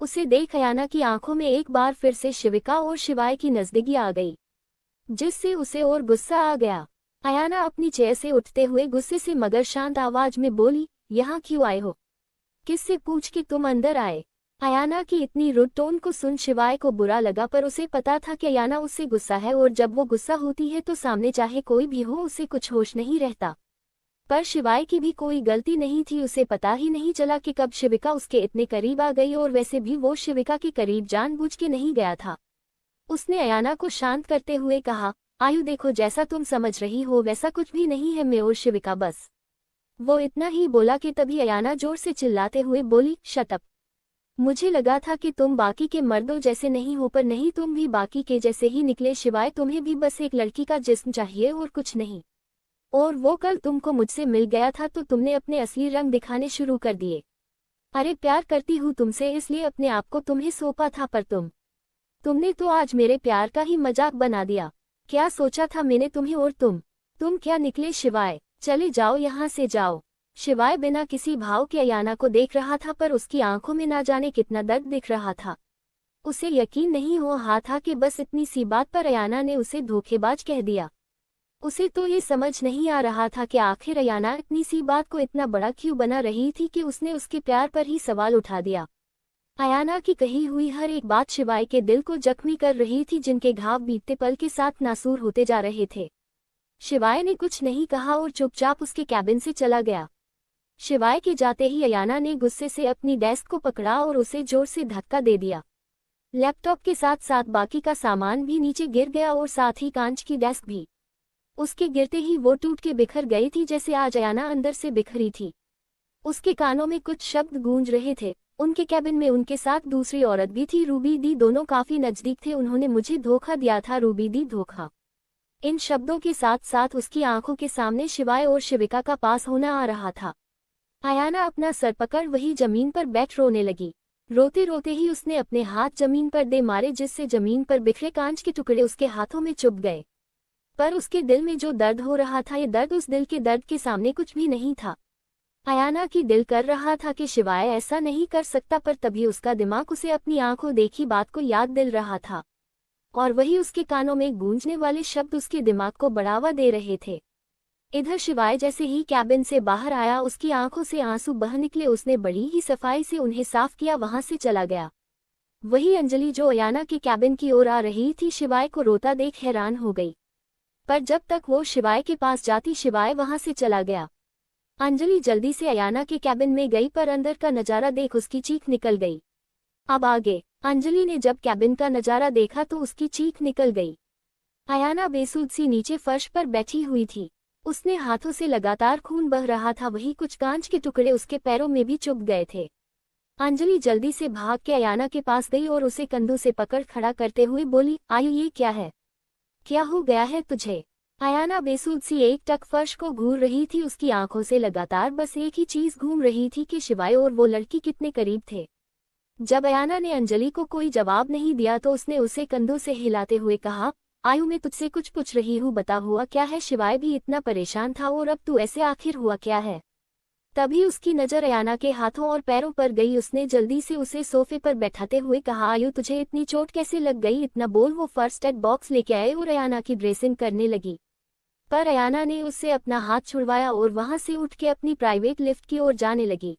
उसे देख अयाना की आंखों में एक बार फिर से शिविका और शिवाय की नजदीकी आ गई, जिससे उसे और गुस्सा आ गया। अयाना अपनी चेयर से उठते हुए गुस्से से मगर शांत आवाज में बोली, यहाँ क्यों आए हो? किससे पूछ के तुम अंदर आए? अयाना की इतनी रुड टोन को सुन शिवाय को बुरा लगा, पर उसे पता था कि अयाना उससे गुस्सा है और जब वो गुस्सा होती है तो सामने चाहे कोई भी हो उसे कुछ होश नहीं रहता। पर शिवाय की भी कोई गलती नहीं थी। उसे पता ही नहीं चला कि कब शिविका उसके इतने करीब आ गई, और वैसे भी वो शिविका के करीब जानबूझ के नहीं गया था। उसने अयाना को शांत करते हुए कहा, आयु देखो, जैसा तुम समझ रही हो वैसा कुछ भी नहीं है, मैं और शिविका बस। वो इतना ही बोला कि तभी अयाना जोर से चिल्लाते हुए बोली, शट अप। मुझे लगा था कि तुम बाकी के मर्दों जैसे नहीं हो, पर नहीं, तुम भी बाकी के जैसे ही निकले। शिवाय, तुम्हें भी बस एक लड़की का जिस्म चाहिए और कुछ नहीं। और वो कल तुमको मुझसे मिल गया था तो तुमने अपने असली रंग दिखाने शुरू कर दिए। अरे प्यार करती हूँ तुमसे, इसलिए अपने आप को तुम्हें सौंपा था, पर तुमने तो आज मेरे प्यार का ही मजाक बना दिया। क्या सोचा था मैंने तुम्हें? और तुम क्या निकले? शिवाय, चले जाओ यहाँ से, जाओ। शिवाय बिना किसी भाव के अयाना को देख रहा था, पर उसकी आंखों में ना जाने कितना दर्द दिख रहा था। उसे यकीन नहीं हो रहा था कि बस इतनी सी बात पर अयाना ने उसे धोखेबाज कह दिया। उसे तो ये समझ नहीं आ रहा था कि आखिर अयाना इतनी सी बात को इतना बड़ा क्यों बना रही थी कि उसने उसके प्यार पर ही सवाल उठा दिया। अयाना की कही हुई हर एक बात शिवाय के दिल को जख्मी कर रही थी, जिनके घाव बीतते पल के साथ नासूर होते जा रहे थे। शिवाय ने कुछ नहीं कहा और चुपचाप उसके कैबिन से चला गया। शिवाय के जाते ही अयाना ने गुस्से से अपनी डेस्क को पकड़ा और उसे जोर से धक्का दे दिया। लैपटॉप के साथ साथ बाकी का सामान भी नीचे गिर गया और साथ ही कांच की डेस्क भी। उसके गिरते ही वो टूट के बिखर गई थी, जैसे आज अयाना अंदर से बिखरी थी। उसके कानों में कुछ शब्द गूंज रहे थे। उनके कैबिन में उनके साथ दूसरी औरत भी थी, रूबी दी। दोनों काफी नजदीक थे। उन्होंने मुझे धोखा दिया था, रूबी दी, धोखा। इन शब्दों के साथ साथ उसकी आंखों के सामने शिवाय और शिविका का पास होना आ रहा था। अयाना अपना सर पकड़ वही जमीन पर बैठ रोने लगी। रोते रोते ही उसने अपने हाथ जमीन पर दे मारे, जिससे जमीन पर बिखरे कांच के टुकड़े उसके हाथों में चुभ गए। पर उसके दिल में जो दर्द हो रहा था, ये दर्द उस दिल के दर्द के सामने कुछ भी नहीं था। अयाना की दिल कर रहा था कि शिवाय ऐसा नहीं कर सकता, पर तभी उसका दिमाग उसे अपनी आंखों देखी बात को याद दिल रहा था, और वही उसके कानों में गूंजने वाले शब्द उसके दिमाग को बढ़ावा दे रहे थे। इधर शिवाय जैसे ही कैबिन से बाहर आया, उसकी आंखों से आंसू बह निकले। उसने बड़ी ही सफाई से उन्हें साफ किया, वहां से चला गया। वही अंजलि जो अयाना के कैबिन की ओर आ रही थी, शिवाय को रोता देख हैरान हो गई, पर जब तक वो शिवाय के पास जाती शिवाय वहां से चला गया। अंजलि जल्दी से अयाना के कैबिन में गई, पर अंदर का नजारा देख उसकी चीख निकल गई। अब आगे अंजलि ने जब कैबिन का नजारा देखा तो उसकी चीख निकल गई। अयाना बेसुध सी नीचे फर्श पर बैठी हुई थी। उसने हाथों से लगातार खून बह रहा था, वही कुछ कांच के टुकड़े उसके पैरों में भी चुभ गए थे। अंजलि जल्दी से भाग के अयाना के पास गई और उसे कंधों से पकड़ खड़ा करते हुए बोली, आयु ये क्या है? क्या हो गया है तुझे? अयाना बेसुध सी एकटक फर्श को घूर रही थी, उसकी आंखों से लगातार बस एक ही चीज घूम रही थी कि शिवाय और वो लड़की कितने करीब थे। जब अयाना ने अंजलि को कोई जवाब नहीं दिया तो उसने उसे कंधों से हिलाते हुए कहा, आयु मैं तुझसे कुछ पूछ रही हूँ, बता हुआ क्या है? शिवाय भी इतना परेशान था, और अब तू ऐसे आखिर हुआ क्या है? तभी उसकी नजर अयाना के हाथों और पैरों पर गई। उसने जल्दी से उसे सोफे पर बैठाते हुए कहा, आयु तुझे इतनी चोट कैसे लग गई? इतना बोल वो फर्स्ट एड बॉक्स लेके आए और अयाना की ड्रेसिंग करने लगी। पर अयाना ने उससे अपना हाथ छुड़वाया और वहां से उठ के अपनी प्राइवेट लिफ्ट की ओर जाने लगी।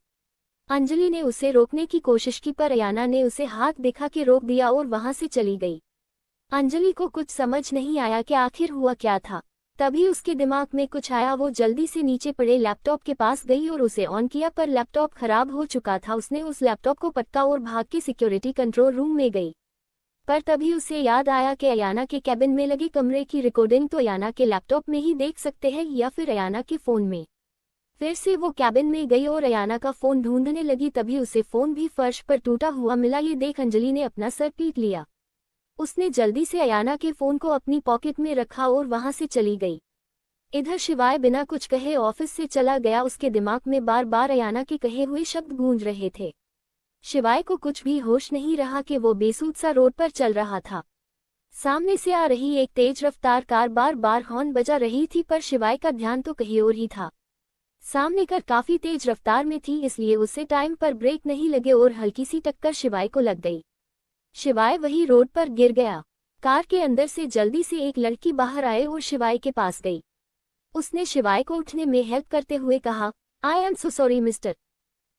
अंजलि ने उसे रोकने की कोशिश की पर अयाना ने उसे हाथ दिखा के रोक दिया और वहां से चली गई। अंजलि को कुछ समझ नहीं आया कि आखिर हुआ क्या था। तभी उसके दिमाग में कुछ आया। वो जल्दी से नीचे पड़े लैपटॉप के पास गई और उसे ऑन किया, पर लैपटॉप खराब हो चुका था। उसने उस लैपटॉप को पटका और भाग के सिक्योरिटी कंट्रोल रूम में गई। पर तभी उसे याद आया कि अयाना के कैबिन में लगे कमरे की रिकॉर्डिंग तो अयाना के लैपटॉप में ही देख सकते हैं या फिर अयाना के फ़ोन में। फिर से वो कैबिन में गई और अयाना का फ़ोन ढूंढने लगी। तभी उसे फ़ोन भी फर्श पर टूटा हुआ मिला। ये देख अंजलि ने अपना सर पीट लिया। उसने जल्दी से अयाना के फ़ोन को अपनी पॉकेट में रखा और वहां से चली गई। इधर शिवाय बिना कुछ कहे ऑफिस से चला गया। उसके दिमाग में बार बार अयाना के कहे हुए शब्द गूंज रहे थे। शिवाय को कुछ भी होश नहीं रहा कि वो बेसुध सा रोड पर चल रहा था। सामने से आ रही एक तेज रफ्तार कार बार बार हॉर्न बजा रही थी, पर शिवाय का ध्यान तो कहीं और ही था। सामने कार काफी तेज रफ्तार में थी, इसलिए उसे टाइम पर ब्रेक नहीं लगे और हल्की सी टक्कर शिवाय को लग गई। शिवाय वही रोड पर गिर गया। कार के अंदर से जल्दी से एक लड़की बाहर आए और शिवाय के पास गई। उसने शिवाय को उठने में हेल्प करते हुए कहा, आई एम सो सॉरी मिस्टर।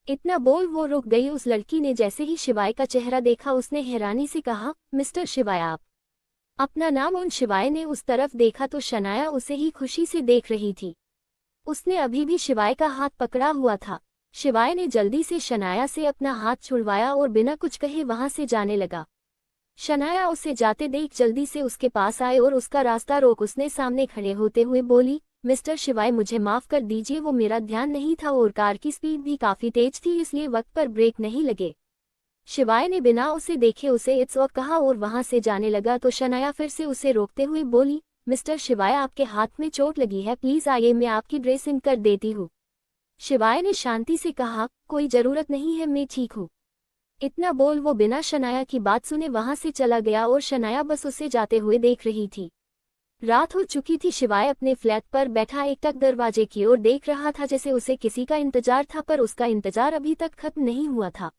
इतना बोल वो रुक गई। उस लड़की ने जैसे ही शिवाय का चेहरा देखा उसने हैरानी से कहा, मिस्टर शिवाय आप? अपना नाम। उन शिवाय ने उस तरफ देखा तो शनाया उसे ही खुशी से देख रही थी। उसने अभी भी शिवाय का हाथ पकड़ा हुआ था। शिवाय ने जल्दी से शनाया से अपना हाथ छुड़वाया और बिना कुछ कहे वहां से जाने लगा। शनाया उसे जाते देख जल्दी से उसके पास आए और उसका रास्ता रोक उसने सामने खड़े होते हुए बोली, मिस्टर शिवाय मुझे माफ कर दीजिए, वो मेरा ध्यान नहीं था और कार की स्पीड भी काफी तेज थी, इसलिए वक्त पर ब्रेक नहीं लगे। शिवाय ने बिना उसे देखे उसे इट्स ओके कहा और वहां से जाने लगा तो शनाया फिर से उसे रोकते हुए बोली, मिस्टर शिवाय आपके हाथ में चोट लगी है, प्लीज आइए मैं आपकी ड्रेसिंग कर देती हूँ। शिवाय ने शांति से कहा, कोई जरूरत नहीं है, मैं ठीक हूँ। इतना बोल वो बिना शनाया की बात सुने वहां से चला गया और शनाया बस उसे जाते हुए देख रही थी। रात हो चुकी थी। शिवाय अपने फ्लैट पर बैठा एकटक दरवाजे की ओर देख रहा था, जैसे उसे किसी का इंतजार था, पर उसका इंतजार अभी तक खत्म नहीं हुआ था।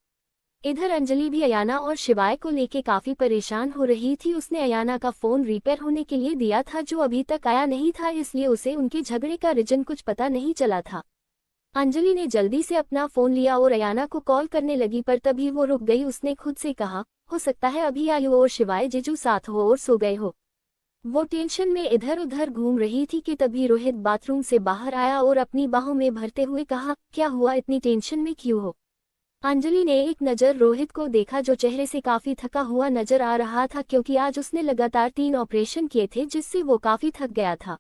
इधर अंजलि भी अयाना और शिवाय को लेके काफी परेशान हो रही थी। उसने अयाना का फोन रिपेयर होने के लिए दिया था जो अभी तक आया नहीं था, इसलिए उसे उनके झगड़े का रीजन कुछ पता नहीं चला था। अंजलि ने जल्दी से अपना फोन लिया और अयाना को कॉल करने लगी, पर तभी वो रुक गई। उसने खुद से कहा, हो सकता है अभी आयु और शिवाय जीजू साथ हो और सो गए हो। वो टेंशन में इधर उधर घूम रही थी कि तभी रोहित बाथरूम से बाहर आया और अपनी बाहों में भरते हुए कहा, क्या हुआ, इतनी टेंशन में क्यों हो? अंजलि ने एक नज़र रोहित को देखा जो चेहरे से काफी थका हुआ नजर आ रहा था, क्योंकि आज उसने लगातार 3 ऑपरेशन किए थे जिससे वो काफी थक गया था।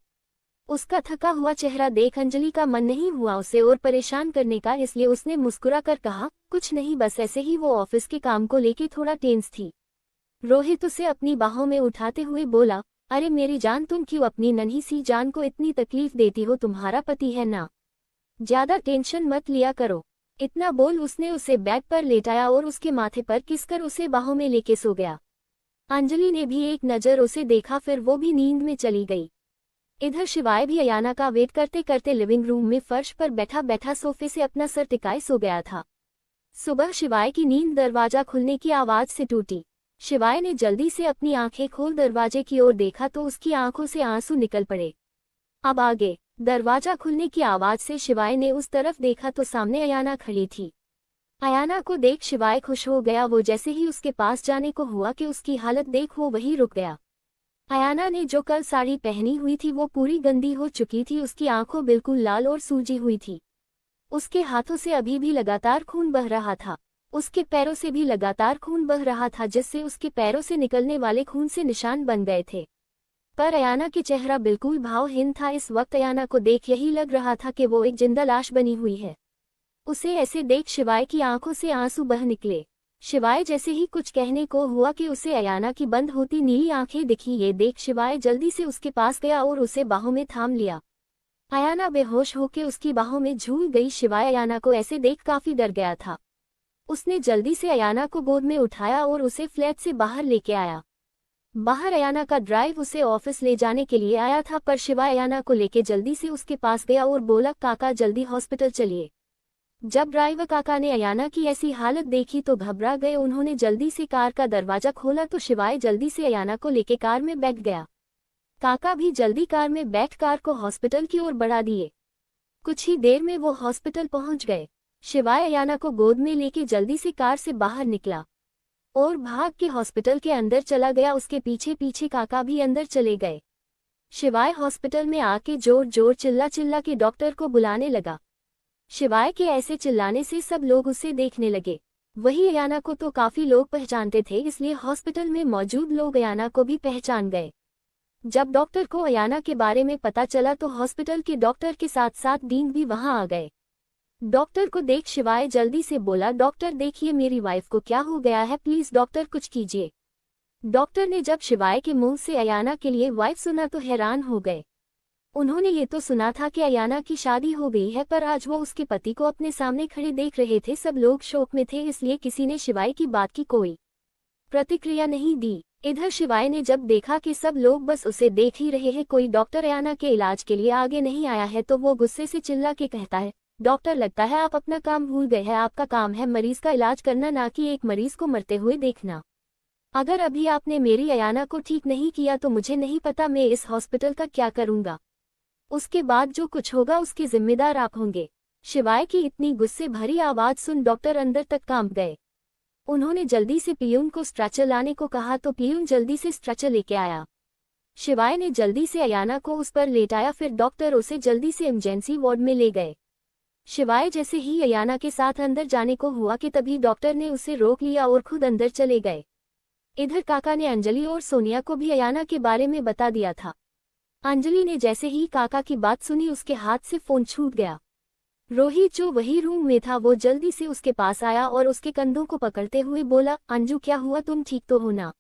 उसका थका हुआ चेहरा देख अंजलि का मन नहीं हुआ उसे और परेशान करने का, इसलिए उसने मुस्कुरा कर कहा, कुछ नहीं, बस ऐसे ही वो ऑफिस के काम को लेके थोड़ा टेंस थी। रोहित उसे अपनी बाहों में उठाते हुए बोला, अरे मेरी जान, तुम क्यों अपनी नन्ही सी जान को इतनी तकलीफ देती हो? तुम्हारा पति है ना, ज्यादा टेंशन मत लिया करो। इतना बोल उसने उसे बेड पर लेटाया और उसके माथे पर किसकर उसे बाहों में लेके सो गया। अंजलि ने भी एक नज़र उसे देखा, फिर वो भी नींद में चली गई। इधर शिवाय भी अयाना का वेट करते करते लिविंग रूम में फर्श पर बैठा बैठा सोफे से अपना सर टिकाए सो गया था। सुबह शिवाय की नींद दरवाजा खुलने की आवाज से टूटी। शिवाय ने जल्दी से अपनी आंखें खोल दरवाजे की ओर देखा तो उसकी आंखों से आंसू निकल पड़े। अब आगे दरवाजा खुलने की आवाज से शिवाय ने उस तरफ देखा तो सामने अयाना खड़ी थी। अयाना को देख शिवाय खुश हो गया। वो जैसे ही उसके पास जाने को हुआ कि उसकी हालत देख वो वहीं रुक गया। अयाना ने जो कल साड़ी पहनी हुई थी वो पूरी गंदी हो चुकी थी, उसकी आंखों बिल्कुल लाल और सूजी हुई थी। उसके हाथों से अभी भी लगातार खून बह रहा था। उसके पैरों से भी लगातार खून बह रहा था, जिससे उसके पैरों से निकलने वाले खून से निशान बन गए थे। पर अयाना के चेहरा बिल्कुल भावहीन था। इस वक्त अयाना को देख यही लग रहा था कि वो एक जिंदा लाश बनी हुई है। उसे ऐसे देख शिवाय की आंखों से आंसू बह निकले। शिवाय जैसे ही कुछ कहने को हुआ कि उसे अयाना की बंद होती नीली आंखें दिखी। ये देख शिवाय जल्दी से उसके पास गया और उसे बाहों में थाम लिया। अयाना बेहोश होकर उसकी बाहों में झूल गई। शिवाय अयाना को ऐसे देख काफी डर गया था। उसने जल्दी से अयाना को गोद में उठाया और उसे फ्लैट से बाहर लेके आया। बाहर अयाना का ड्राइव उसे ऑफिस ले जाने के लिए आया था, पर शिवाय अयाना को लेके जल्दी से उसके पास गया और बोला, काका जल्दी हॉस्पिटल चलिए। जब ड्राइवर काका ने अयाना की ऐसी हालत देखी तो घबरा गए। उन्होंने जल्दी से कार का दरवाजा खोला तो शिवाय जल्दी से अयाना को लेके कार में बैठ गया। काका भी जल्दी कार में बैठ कार को हॉस्पिटल की ओर बढ़ा दिए। कुछ ही देर में वो हॉस्पिटल पहुंच गए। शिवाय अयाना को गोद में लेके जल्दी से कार से बाहर निकला और भाग के हॉस्पिटल के अंदर चला गया। उसके पीछे पीछे काका भी अंदर चले गए। शिवाय हॉस्पिटल में आके जोर जोर चिल्ला के डॉक्टर को बुलाने लगा। शिवाय के ऐसे चिल्लाने से सब लोग उसे देखने लगे। वही अयाना को तो काफी लोग पहचानते थे, इसलिए हॉस्पिटल में मौजूद लोग अयाना को भी पहचान गए। जब डॉक्टर को अयाना के बारे में पता चला तो हॉस्पिटल के डॉक्टर के साथ साथ डीन भी वहां आ गए। डॉक्टर को देख शिवाय जल्दी से बोला, डॉक्टर देखिए मेरी वाइफ को क्या हो गया है, प्लीज डॉक्टर कुछ कीजिए। डॉक्टर ने जब शिवाय के मुंह से अयाना के लिए वाइफ सुना तो हैरान हो गए। उन्होंने ये तो सुना था कि अयाना की शादी हो गई है, पर आज वो उसके पति को अपने सामने खड़े देख रहे थे। सब लोग शोक में थे, इसलिए किसी ने शिवाय की बात की कोई प्रतिक्रिया नहीं दी। इधर शिवाय ने जब देखा कि सब लोग बस उसे देख ही रहे हैं, कोई डॉक्टर अयाना के इलाज के लिए आगे नहीं आया है, तो वो गुस्से से चिल्ला के कहता है, डॉक्टर लगता है आप अपना काम भूल गए हैं। आपका काम है मरीज का इलाज करना, ना कि एक मरीज को मरते हुए देखना। अगर अभी आपने मेरी अयाना को ठीक नहीं किया तो मुझे नहीं पता मैं इस हॉस्पिटल का क्या करूंगा। उसके बाद जो कुछ होगा उसके जिम्मेदार आप होंगे। शिवाय की इतनी गुस्से भरी आवाज सुन डॉक्टर अंदर तक कांप गए। उन्होंने जल्दी से पियून को स्ट्रेचर लाने को कहा तो पियून जल्दी से स्ट्रेचर लेके आया। शिवाय ने जल्दी से अयाना को उस पर लेटाया, फिर डॉक्टर उसे जल्दी से इमरजेंसी वार्ड में ले गए। शिवाय जैसे ही अयाना के साथ अंदर जाने को हुआ कि तभी डॉक्टर ने उसे रोक लिया और खुद अंदर चले गए। इधर काका ने अंजलि और सोनिया को भी अयाना के बारे में बता दिया था। अंजलि ने जैसे ही काका की बात सुनी उसके हाथ से फोन छूट गया। रोहित जो वही रूम में था वो जल्दी से उसके पास आया और उसके कंधों को पकड़ते हुए बोला, अंजू क्या हुआ, तुम ठीक तो हो ना।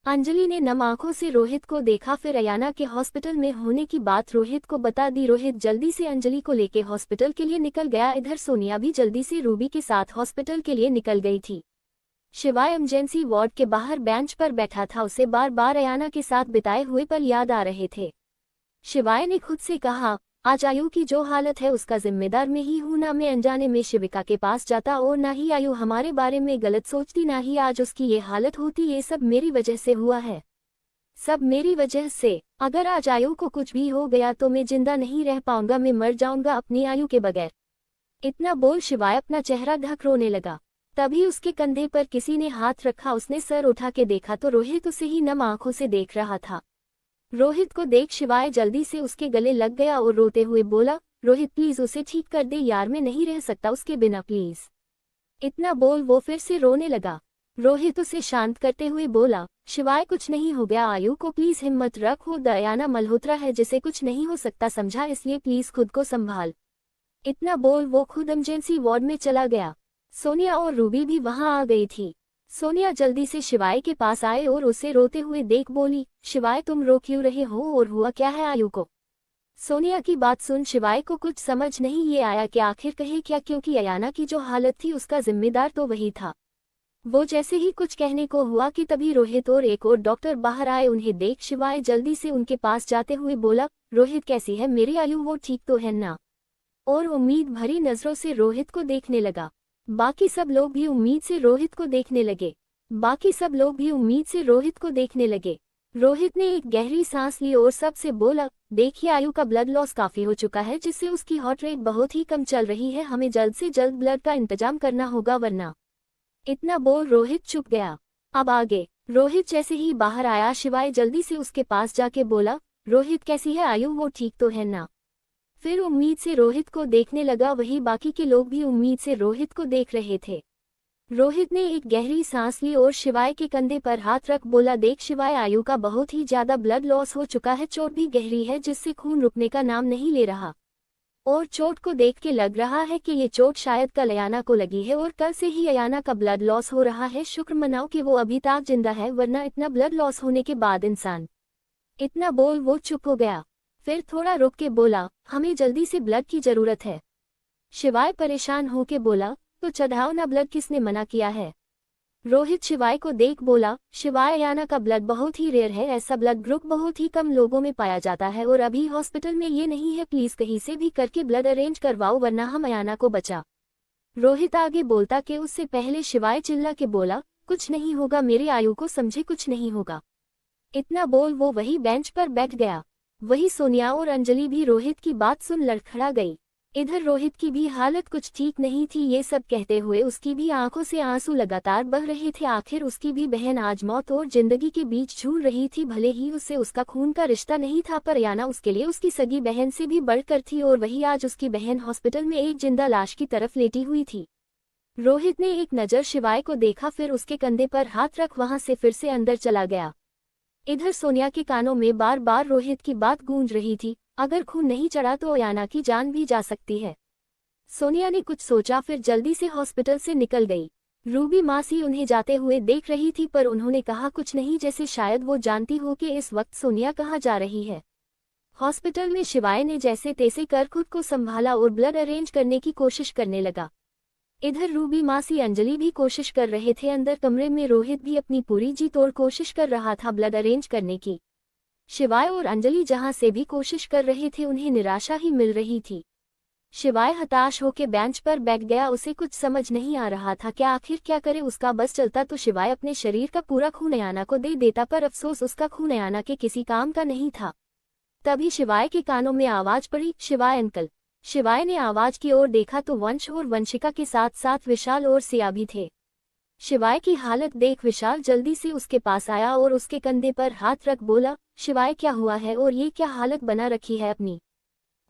अंजलि ने नम आंखों से रोहित को देखा, फिर अयाना के हॉस्पिटल में होने की बात रोहित को बता दी। रोहित जल्दी से अंजलि को लेके हॉस्पिटल के लिए निकल गया। इधर सोनिया भी जल्दी से रूबी के साथ हॉस्पिटल के लिए निकल गई थी। शिवाय इमरजेंसी वार्ड के बाहर बेंच पर बैठा था। उसे बार बार अयाना के साथ बिताए हुए पल याद आ रहे थे। शिवाय ने खुद से कहा, आज आयु की जो हालत है उसका जिम्मेदार मैं ही हूं। ना मैं अनजाने में शिविका के पास जाता और ना ही आयु हमारे बारे में गलत सोचती, ना ही आज उसकी ये हालत होती। ये सब मेरी वजह से हुआ है, सब मेरी वजह से। अगर आज आयु को कुछ भी हो गया तो मैं जिंदा नहीं रह पाऊंगा, मैं मर जाऊंगा अपनी आयु के बगैर। इतना बोल शिवाय अपना चेहरा ढक रोने लगा। तभी उसके कंधे पर किसी ने हाथ रखा। उसने सर उठा के देखा तो रोहित उसे ही नम आंखों से देख रहा था। रोहित को देख शिवाय जल्दी से उसके गले लग गया और रोते हुए बोला, रोहित प्लीज उसे ठीक कर दे यार, मैं नहीं रह सकता उसके बिना, प्लीज। इतना बोल वो फिर से रोने लगा। रोहित उसे शांत करते हुए बोला, शिवाय कुछ नहीं हो गया, आयु को प्लीज हिम्मत रख, वो अयाना मल्होत्रा है जिसे कुछ नहीं हो सकता, समझा, इसलिए प्लीज खुद को संभाल। इतना बोल वो खुद इमरजेंसी वार्ड में चला गया। सोनिया और रूबी भी वहां आ गई थी। सोनिया जल्दी से शिवाय के पास आए और उसे रोते हुए देख बोली, शिवाय तुम रो क्यों रहे हो और हुआ क्या है आयु को। सोनिया की बात सुन शिवाय को कुछ समझ नहीं ये आया कि आखिर कहे क्या, क्योंकि अयाना की जो हालत थी उसका जिम्मेदार तो वही था। वो जैसे ही कुछ कहने को हुआ कि तभी रोहित और एक और डॉक्टर बाहर आए। उन्हें देख शिवाय जल्दी से उनके पास जाते हुए बोला, रोहित कैसी है मेरी आयु, वो ठीक तो है ना। और उम्मीद भरी नजरों से रोहित को देखने लगा। बाकी सब लोग भी उम्मीद से रोहित को देखने लगे। रोहित ने एक गहरी सांस ली और सबसे बोला, देखिए आयु का ब्लड लॉस काफी हो चुका है, जिससे उसकी हार्ट रेट बहुत ही कम चल रही है, हमें जल्द से जल्द ब्लड का इंतजाम करना होगा वरना। इतना बोल रोहित चुप गया। अब आगे। रोहित जैसे ही बाहर आया शिवाय जल्दी से उसके पास जाके बोला, रोहित कैसी है आयु, वो ठीक तो है ना। फिर उम्मीद से रोहित को देखने लगा। वही बाकी के लोग भी उम्मीद से रोहित को देख रहे थे। रोहित ने एक गहरी सांस ली और शिवाय के कंधे पर हाथ रख बोला, देख शिवाय, आयु का बहुत ही ज्यादा ब्लड लॉस हो चुका है, चोट भी गहरी है जिससे खून रुकने का नाम नहीं ले रहा, और चोट को देख के लग रहा है कि ये चोट शायद कल अयाना को लगी है और कल से ही अयाना का ब्लड लॉस हो रहा है। शुक्र मनाओ कि वो अभी तक जिंदा है, वरना इतना ब्लड लॉस होने के बाद इंसान। इतना बोल वो चुप हो गया। फिर थोड़ा रुक के बोला, हमें जल्दी से ब्लड की जरूरत है। शिवाय परेशान होके बोला, तो चढ़ाओ ना ब्लड, किसने मना किया है? रोहित शिवाय को देख बोला, शिवाय, अयाना का ब्लड बहुत ही रेयर है, ऐसा ब्लड ग्रुप बहुत ही कम लोगों में पाया जाता है और अभी हॉस्पिटल में ये नहीं है, प्लीज कहीं से भी करके ब्लड अरेंज करवाओ वरना हम अयाना को बचा। रोहित आगे बोलता कि उससे पहले शिवाय चिल्ला के बोला, कुछ नहीं होगा, मेरी आयु को समझे, कुछ नहीं होगा। इतना बोल वो वही बेंच पर बैठ गया। वही सोनिया और अंजलि भी रोहित की बात सुन लड़खड़ा गई। इधर रोहित की भी हालत कुछ ठीक नहीं थी। ये सब कहते हुए उसकी भी आंखों से आंसू लगातार बह रहे थे। आखिर उसकी भी बहन आज मौत और जिंदगी के बीच झूल रही थी। भले ही उससे उसका खून का रिश्ता नहीं था, पर अयाना उसके लिए उसकी सगी बहन से भी बढ़कर थी, और वही आज उसकी बहन हॉस्पिटल में एक जिंदा लाश की तरफ लेटी हुई थी। रोहित ने एक नज़र शिवाय को देखा, फिर उसके कंधे पर हाथ रख वहां से फिर से अंदर चला गया। इधर सोनिया के कानों में बार बार रोहित की बात गूंज रही थी, अगर खून नहीं चढ़ा तो अयाना की जान भी जा सकती है। सोनिया ने कुछ सोचा, फिर जल्दी से हॉस्पिटल से निकल गई। रूबी मासी उन्हें जाते हुए देख रही थी, पर उन्होंने कहा कुछ नहीं, जैसे शायद वो जानती हो कि इस वक्त सोनिया कहाँ जा रही है। हॉस्पिटल में शिवाय ने जैसे तैसे कर खुद को संभाला और ब्लड अरेंज करने की कोशिश करने लगा। इधर रूबी मासी अंजलि भी कोशिश कर रहे थे। अंदर कमरे में रोहित भी अपनी पूरी जी तोड़ कोशिश कर रहा था ब्लड अरेंज करने की। शिवाय और अंजलि जहां से भी कोशिश कर रहे थे उन्हें निराशा ही मिल रही थी। शिवाय हताश होकर बेंच पर बैठ गया। उसे कुछ समझ नहीं आ रहा था क्या आखिर क्या करे। उसका बस चलता तो शिवाय अपने शरीर का पूरा खून अयाना को दे देता, पर अफसोस उसका खून अयाना के किसी काम का नहीं था। तभी शिवाय के कानों में आवाज पड़ी, शिवाय अंकल। शिवाय ने आवाज की ओर देखा तो वंश और वंशिका के साथ साथ विशाल और सिया भी थे। शिवाय की हालत देख विशाल जल्दी से उसके पास आया और उसके कंधे पर हाथ रख बोला, शिवाय क्या हुआ है और ये क्या हालत बना रखी है अपनी।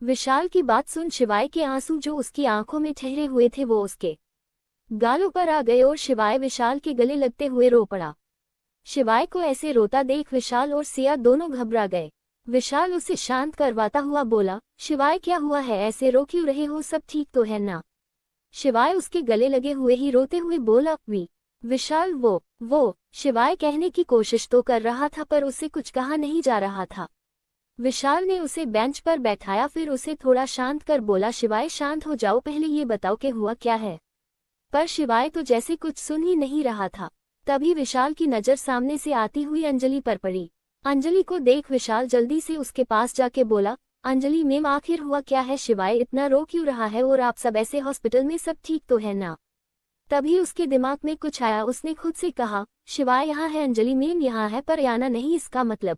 विशाल की बात सुन शिवाय के आंसू जो उसकी आंखों में ठहरे हुए थे वो उसके गालों पर आ गए और शिवाय विशाल के गले लगते हुए रो पड़ा। शिवाय को ऐसे रोता देख विशाल और सिया दोनों घबरा गए। विशाल उसे शांत करवाता हुआ बोला, शिवाय क्या हुआ है, ऐसे रो क्यों रहे हो, सब ठीक तो है ना। शिवाय उसके गले लगे हुए ही रोते हुए बोला, विशाल वो शिवाय कहने की कोशिश तो कर रहा था, पर उससे कुछ कहा नहीं जा रहा था। विशाल ने उसे बेंच पर बैठाया, फिर उसे थोड़ा शांत कर बोला, शिवाय शांत हो जाओ, पहले ये बताओ कि हुआ क्या है। पर शिवाय तो जैसे कुछ सुन ही नहीं रहा था। तभी विशाल की नज़र सामने से आती हुई अंजलि पर पड़ी। अंजलि को देख विशाल जल्दी से उसके पास जाके बोला, अंजलि मैम आखिर हुआ क्या है, शिवाय इतना रो क्यों रहा है और आप सब ऐसे हॉस्पिटल में सब ठीक तो है ना। तभी उसके दिमाग में कुछ आया। उसने खुद से कहा, शिवाय यहाँ है, अंजलि मैम यहाँ है, पर अयाना नहीं, इसका मतलब।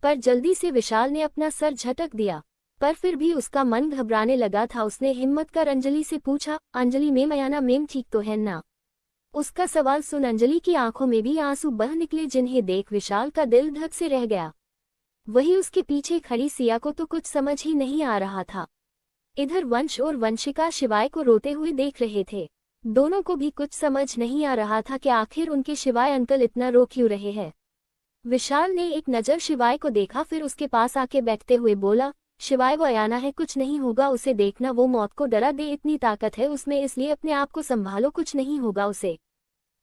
पर जल्दी से विशाल ने अपना सर झटक दिया, पर फिर भी उसका मन घबराने लगा था। उसने हिम्मत कर अंजलि से पूछा, अंजलि मैम अयाना मैम ठीक तो है ना। उसका सवाल सुन अंजलि की आंखों में भी आंसू बह निकले, जिन्हें देख विशाल का दिल धक से रह गया। वही उसके पीछे खड़ी सिया को तो कुछ समझ ही नहीं आ रहा था। इधर वंश और वंशिका शिवाय को रोते हुए देख रहे थे। दोनों को भी कुछ समझ नहीं आ रहा था कि आखिर उनके शिवाय अंकल इतना रो क्यों रहे हैं। विशाल ने एक नज़र शिवाय को देखा, फिर उसके पास आके बैठते हुए बोला, शिवाय वो अयाना है, कुछ नहीं होगा उसे, देखना वो मौत को डरा दे, इतनी ताकत है उसमें, इसलिए अपने आप को संभालो, कुछ नहीं होगा उसे।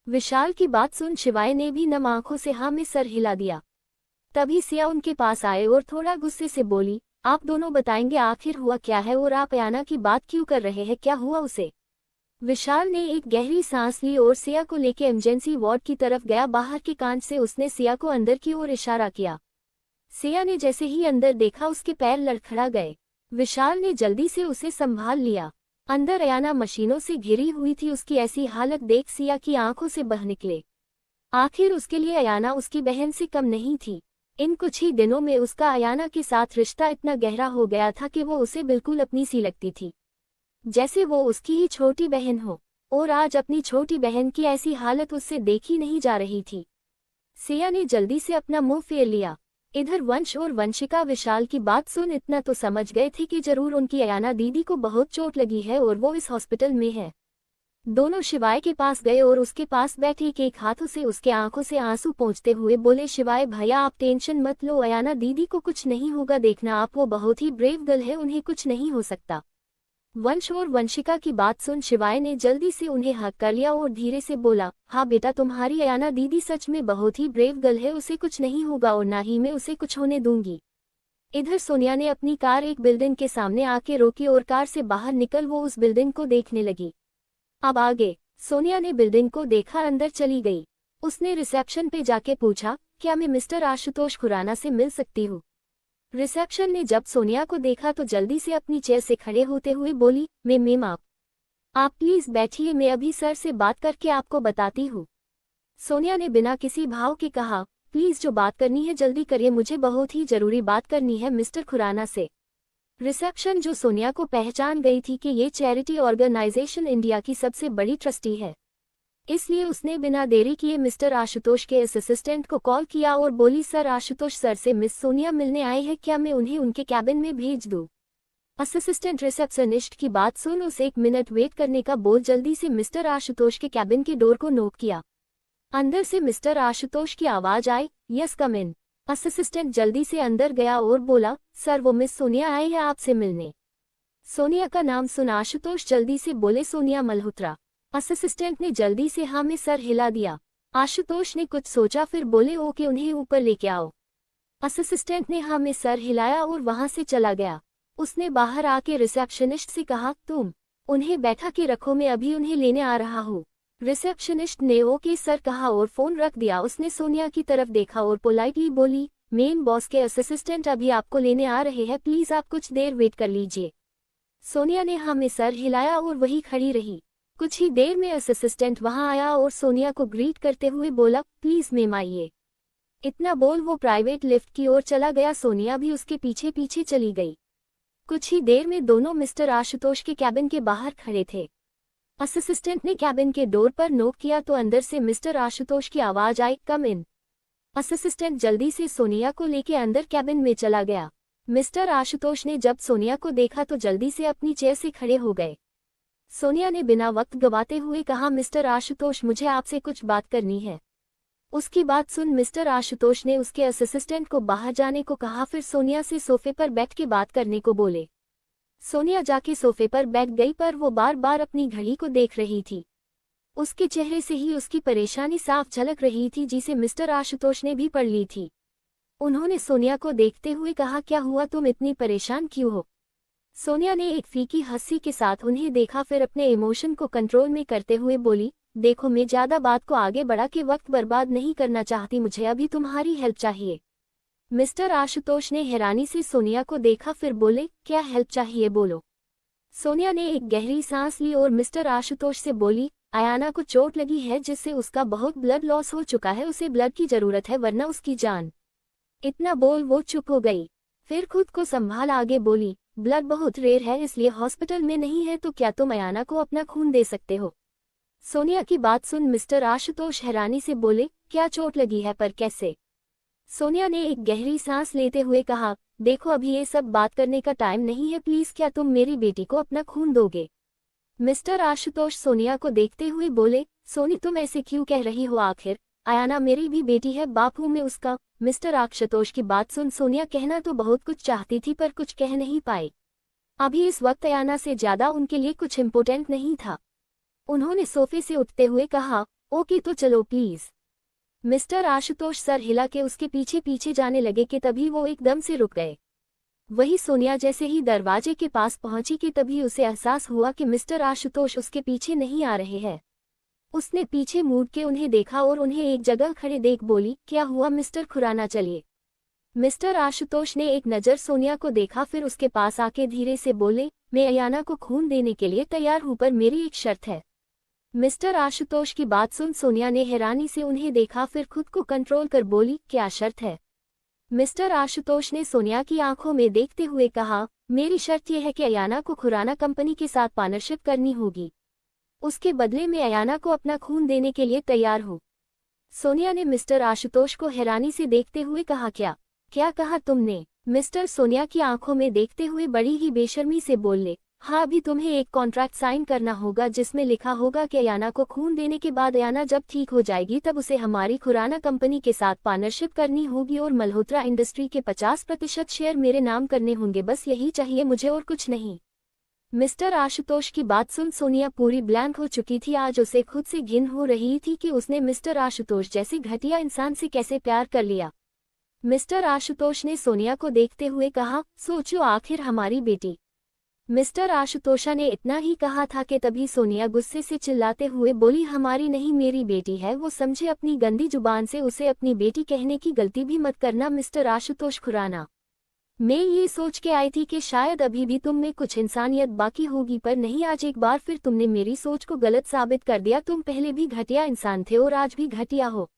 विशाल की बात सुन शिवाय ने भी नम आंखों से हाँ में सर हिला दिया। तभी सिया उनके पास आए और थोड़ा गुस्से से बोली, आप दोनों बताएंगे आखिर हुआ क्या है और आप अयाना की बात क्यों कर रहे हैं, क्या हुआ उसे। विशाल ने एक गहरी सांस ली और सिया को लेकर इमरजेंसी वार्ड की तरफ गया। बाहर के कांच से उसने सिया को अंदर की ओर इशारा किया। सिया ने जैसे ही अंदर देखा उसके पैर लड़खड़ा गए। विशाल ने जल्दी से उसे संभाल लिया। अंदर अयाना मशीनों से घिरी हुई थी। उसकी ऐसी हालत देख सिया की आंखों से बह निकले। आखिर उसके लिए अयाना उसकी बहन से कम नहीं थी। इन कुछ ही दिनों में उसका अयाना के साथ रिश्ता इतना गहरा हो गया था कि वो उसे बिल्कुल अपनी सी लगती थी, जैसे वो उसकी ही छोटी बहन हो। और आज अपनी छोटी बहन की ऐसी हालत उससे देखी नहीं जा रही थी। सिया ने जल्दी से अपना मुंह फेर लिया। इधर वंश और वंशिका विशाल की बात सुन इतना तो समझ गए थे कि जरूर उनकी अयाना दीदी को बहुत चोट लगी है और वो इस हॉस्पिटल में है। दोनों शिवाय के पास गए और उसके पास बैठे एक हाथों से उसके आंखों से आंसू पोंछते हुए बोले, शिवाय भैया आप टेंशन मत लो, अयाना दीदी को कुछ नहीं होगा, देखना आप, वो बहुत ही ब्रेव गर्ल है, उन्हें कुछ नहीं हो सकता। वंश और वंशिका की बात सुन शिवाय ने जल्दी से उन्हें हक कर लिया और धीरे से बोला, हाँ बेटा, तुम्हारी अयाना दीदी सच में बहुत ही ब्रेव गर्ल है, उसे कुछ नहीं होगा और ना ही मैं उसे कुछ होने दूंगी। इधर सोनिया ने अपनी कार एक बिल्डिंग के सामने आके रोकी और कार से बाहर निकल वो उस बिल्डिंग को देखने लगी। अब आगे सोनिया ने बिल्डिंग को देखा, अंदर चली गई। उसने रिसेप्शन पे जाके पूछा, क्या मैं मिस्टर आशुतोष खुराना से मिल सकती हूँ? रिसेप्शन ने जब सोनिया को देखा तो जल्दी से अपनी चेयर से खड़े होते हुए बोली, मैम आप प्लीज बैठिए, मैं अभी सर से बात करके आपको बताती हूँ। सोनिया ने बिना किसी भाव के कहा, प्लीज जो बात करनी है जल्दी करिए, मुझे बहुत ही जरूरी बात करनी है मिस्टर खुराना से। रिसेप्शन जो सोनिया को पहचान गई थी कि ये चैरिटी ऑर्गेनाइजेशन इंडिया की सबसे बड़ी ट्रस्टी है, इसलिए उसने बिना देरी किए मिस्टर आशुतोष के असिस्टेंट को कॉल किया और बोली, सर आशुतोष सर से मिस सोनिया मिलने आई है, क्या मैं उन्हें उनके कैबिन में भेज दूं? असिस्टेंट रिसेप्शनिस्ट की बात सुन उस 1 मिनट वेट करने का बोल जल्दी से मिस्टर आशुतोष के कैबिन के डोर को नॉक किया। अंदर से मिस्टर आशुतोष की आवाज आई, यस कम इन। असिस्टेंट जल्दी से अंदर गया और बोला, सर वो मिस सोनिया आई है आपसे मिलने। सोनिया का नाम सुन आशुतोष जल्दी से बोले, सोनिया मल्होत्रा। असिस्टेंट ने जल्दी से हाँ में सर हिला दिया। आशुतोष ने कुछ सोचा फिर बोले, ओके उन्हें ऊपर लेके आओ। असिस्टेंट ने हाँ में सर हिलाया और वहां से चला गया। उसने बाहर आके रिसेप्शनिस्ट से कहा, तुम उन्हें बैठा के रखो, मैं अभी उन्हें लेने आ रहा हूँ। रिसेप्शनिस्ट ने ओके सर कहा और फोन रख दिया। उसने सोनिया की तरफ देखा और पोलाइटली बोली, मेन बॉस के असिस्टेंट अभी आपको लेने आ रहे हैं, प्लीज आप कुछ देर वेट कर लीजिए। सोनिया ने हाँ में सर हिलाया और वही खड़ी रही। कुछ ही देर में असिस्टेंट वहां आया और सोनिया को ग्रीट करते हुए बोला, प्लीज मैम आइए। इतना बोल वो प्राइवेट लिफ्ट की ओर चला गया। सोनिया भी उसके पीछे पीछे चली गई। कुछ ही देर में दोनों मिस्टर आशुतोष के कैबिन के बाहर खड़े थे। असिस्टेंट ने कैबिन के डोर पर नॉक किया तो अंदर से मिस्टर आशुतोष की आवाज आई, कम इन। असिस्टेंट जल्दी से सोनिया को लेके अंदर कैबिन में चला गया। मिस्टर आशुतोष ने जब सोनिया को देखा तो जल्दी से अपनी चेयर से खड़े हो गए। सोनिया ने बिना वक्त गवाते हुए कहा, मिस्टर आशुतोष मुझे आपसे कुछ बात करनी है। उसकी बात सुन मिस्टर आशुतोष ने उसके असिस्टेंट को बाहर जाने को कहा, फिर सोनिया से सोफे पर बैठ के बात करने को बोले। सोनिया जाके सोफे पर बैठ गई पर वो बार बार अपनी घड़ी को देख रही थी। उसके चेहरे से ही उसकी परेशानी साफ झलक रही थी, जिसे मिस्टर आशुतोष ने भी पढ़ ली थी। उन्होंने सोनिया को देखते हुए कहा, क्या हुआ, तुम इतनी परेशान क्यों हो? सोनिया ने एक फीकी हंसी के साथ उन्हें देखा, फिर अपने इमोशन को कंट्रोल में करते हुए बोली, देखो मैं ज्यादा बात को आगे बढ़ा के वक्त बर्बाद नहीं करना चाहती, मुझे अभी तुम्हारी हेल्प चाहिए। मिस्टर आशुतोष ने हैरानी से सोनिया को देखा, फिर बोले, क्या हेल्प चाहिए बोलो। सोनिया ने एक गहरी सांस ली और मिस्टर आशुतोष से बोली, अयाना को चोट लगी है जिससे उसका बहुत ब्लड लॉस हो चुका है, उसे ब्लड की जरूरत है वरना उसकी जान। इतना बोल वो चुप हो गई, फिर खुद को संभाल आगे बोली, ब्लड बहुत रेयर है इसलिए हॉस्पिटल में नहीं है, तो क्या तुम अयाना को अपना खून दे सकते हो? सोनिया की बात सुन मिस्टर आशुतोष हैरानी से बोले, क्या चोट लगी है पर कैसे? सोनिया ने एक गहरी सांस लेते हुए कहा, देखो अभी ये सब बात करने का टाइम नहीं है, प्लीज क्या तुम मेरी बेटी को अपना खून दोगे? मिस्टर आशुतोष सोनिया को देखते हुए बोले, सोनी तुम ऐसे क्यों कह रही हो, आखिर अयाना मेरी भी बेटी है, बाप हूं मैं उसका। मिस्टर आशुतोष की बात सुन सोनिया कहना तो बहुत कुछ चाहती थी पर कुछ कह नहीं पाई। अभी इस वक्त अयाना से ज्यादा उनके लिए कुछ इम्पोर्टेंट नहीं था। उन्होंने सोफे से उठते हुए कहा, ओके तो चलो प्लीज। मिस्टर आशुतोष सर हिला के उसके पीछे पीछे जाने लगे कि तभी वो एकदम से रुक गए। वही सोनिया जैसे ही दरवाजे के पास पहुंची कि तभी उसे एहसास हुआ कि मिस्टर आशुतोष उसके पीछे नहीं आ रहे हैं। उसने पीछे मुड़ के उन्हें देखा और उन्हें एक जगह खड़े देख बोली, क्या हुआ मिस्टर खुराना, चलिए। मिस्टर आशुतोष ने एक नज़र सोनिया को देखा, फिर उसके पास आके धीरे से बोले, मैं अयाना को खून देने के लिए तैयार हूं पर मेरी एक शर्त है। मिस्टर आशुतोष की बात सुन सोनिया ने हैरानी से उन्हें देखा, फिर खुद को कंट्रोल कर बोली, क्या शर्त है? मिस्टर आशुतोष ने सोनिया की आंखों में देखते हुए कहा, मेरी शर्त यह है कि अयाना को खुराना कंपनी के साथ पार्टनरशिप करनी होगी। उसके बदले में अयाना को अपना खून देने के लिए तैयार हूँ। सोनिया ने मिस्टर आशुतोष को हैरानी से देखते हुए कहा, क्या कहा तुमने? मिस्टर सोनिया की आंखों में देखते हुए बड़ी ही बेशर्मी से बोले, हाँ, अभी तुम्हें एक कॉन्ट्रैक्ट साइन करना होगा जिसमें लिखा होगा कि अयाना को खून देने के बाद अयाना जब ठीक हो जाएगी तब उसे हमारी खुराना कंपनी के साथ पार्टनरशिप करनी होगी और मल्होत्रा इंडस्ट्री के 50% शेयर मेरे नाम करने होंगे। बस यही चाहिए मुझे और कुछ नहीं। मिस्टर आशुतोष की बात सुन सोनिया पूरी ब्लैंक हो चुकी थी। आज उसे खुद से घिन हो रही थी कि उसने मिस्टर आशुतोष जैसे घटिया इंसान से कैसे प्यार कर लिया। मिस्टर आशुतोष ने सोनिया को देखते हुए कहा, सोचो आखिर हमारी बेटी। मिस्टर आशुतोषा ने इतना ही कहा था कि तभी सोनिया गुस्से से चिल्लाते हुए बोली, हमारी नहीं मेरी बेटी है। वो समझे अपनी गंदी जुबान से उसे अपनी बेटी कहने की गलती भी मत करना मिस्टर आशुतोष खुराना। मैं ये सोच के आई थी कि शायद अभी भी तुम में कुछ इंसानियत बाकी होगी, पर नहीं। आज एक बार फिर तुमने मेरी सोच को गलत साबित कर दिया। तुम पहले भी घटिया इंसान थे और आज भी घटिया हो।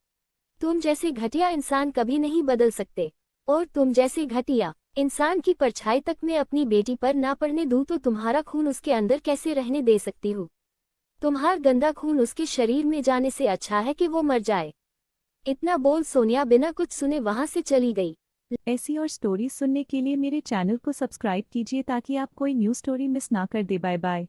तुम जैसे घटिया इंसान कभी नहीं बदल सकते, और तुम जैसे घटिया इंसान की परछाई तक मैं अपनी बेटी पर ना पड़ने दूं तो तुम्हारा खून उसके अंदर कैसे रहने दे सकती हूँ। तुम्हारा गंदा खून उसके शरीर में जाने से अच्छा है कि वो मर जाए। इतना बोल सोनिया बिना कुछ सुने वहां से चली गई। ऐसी और स्टोरी सुनने के लिए मेरे चैनल को सब्सक्राइब कीजिए ताकि आप कोई न्यू स्टोरी मिस ना कर दे। Bye bye.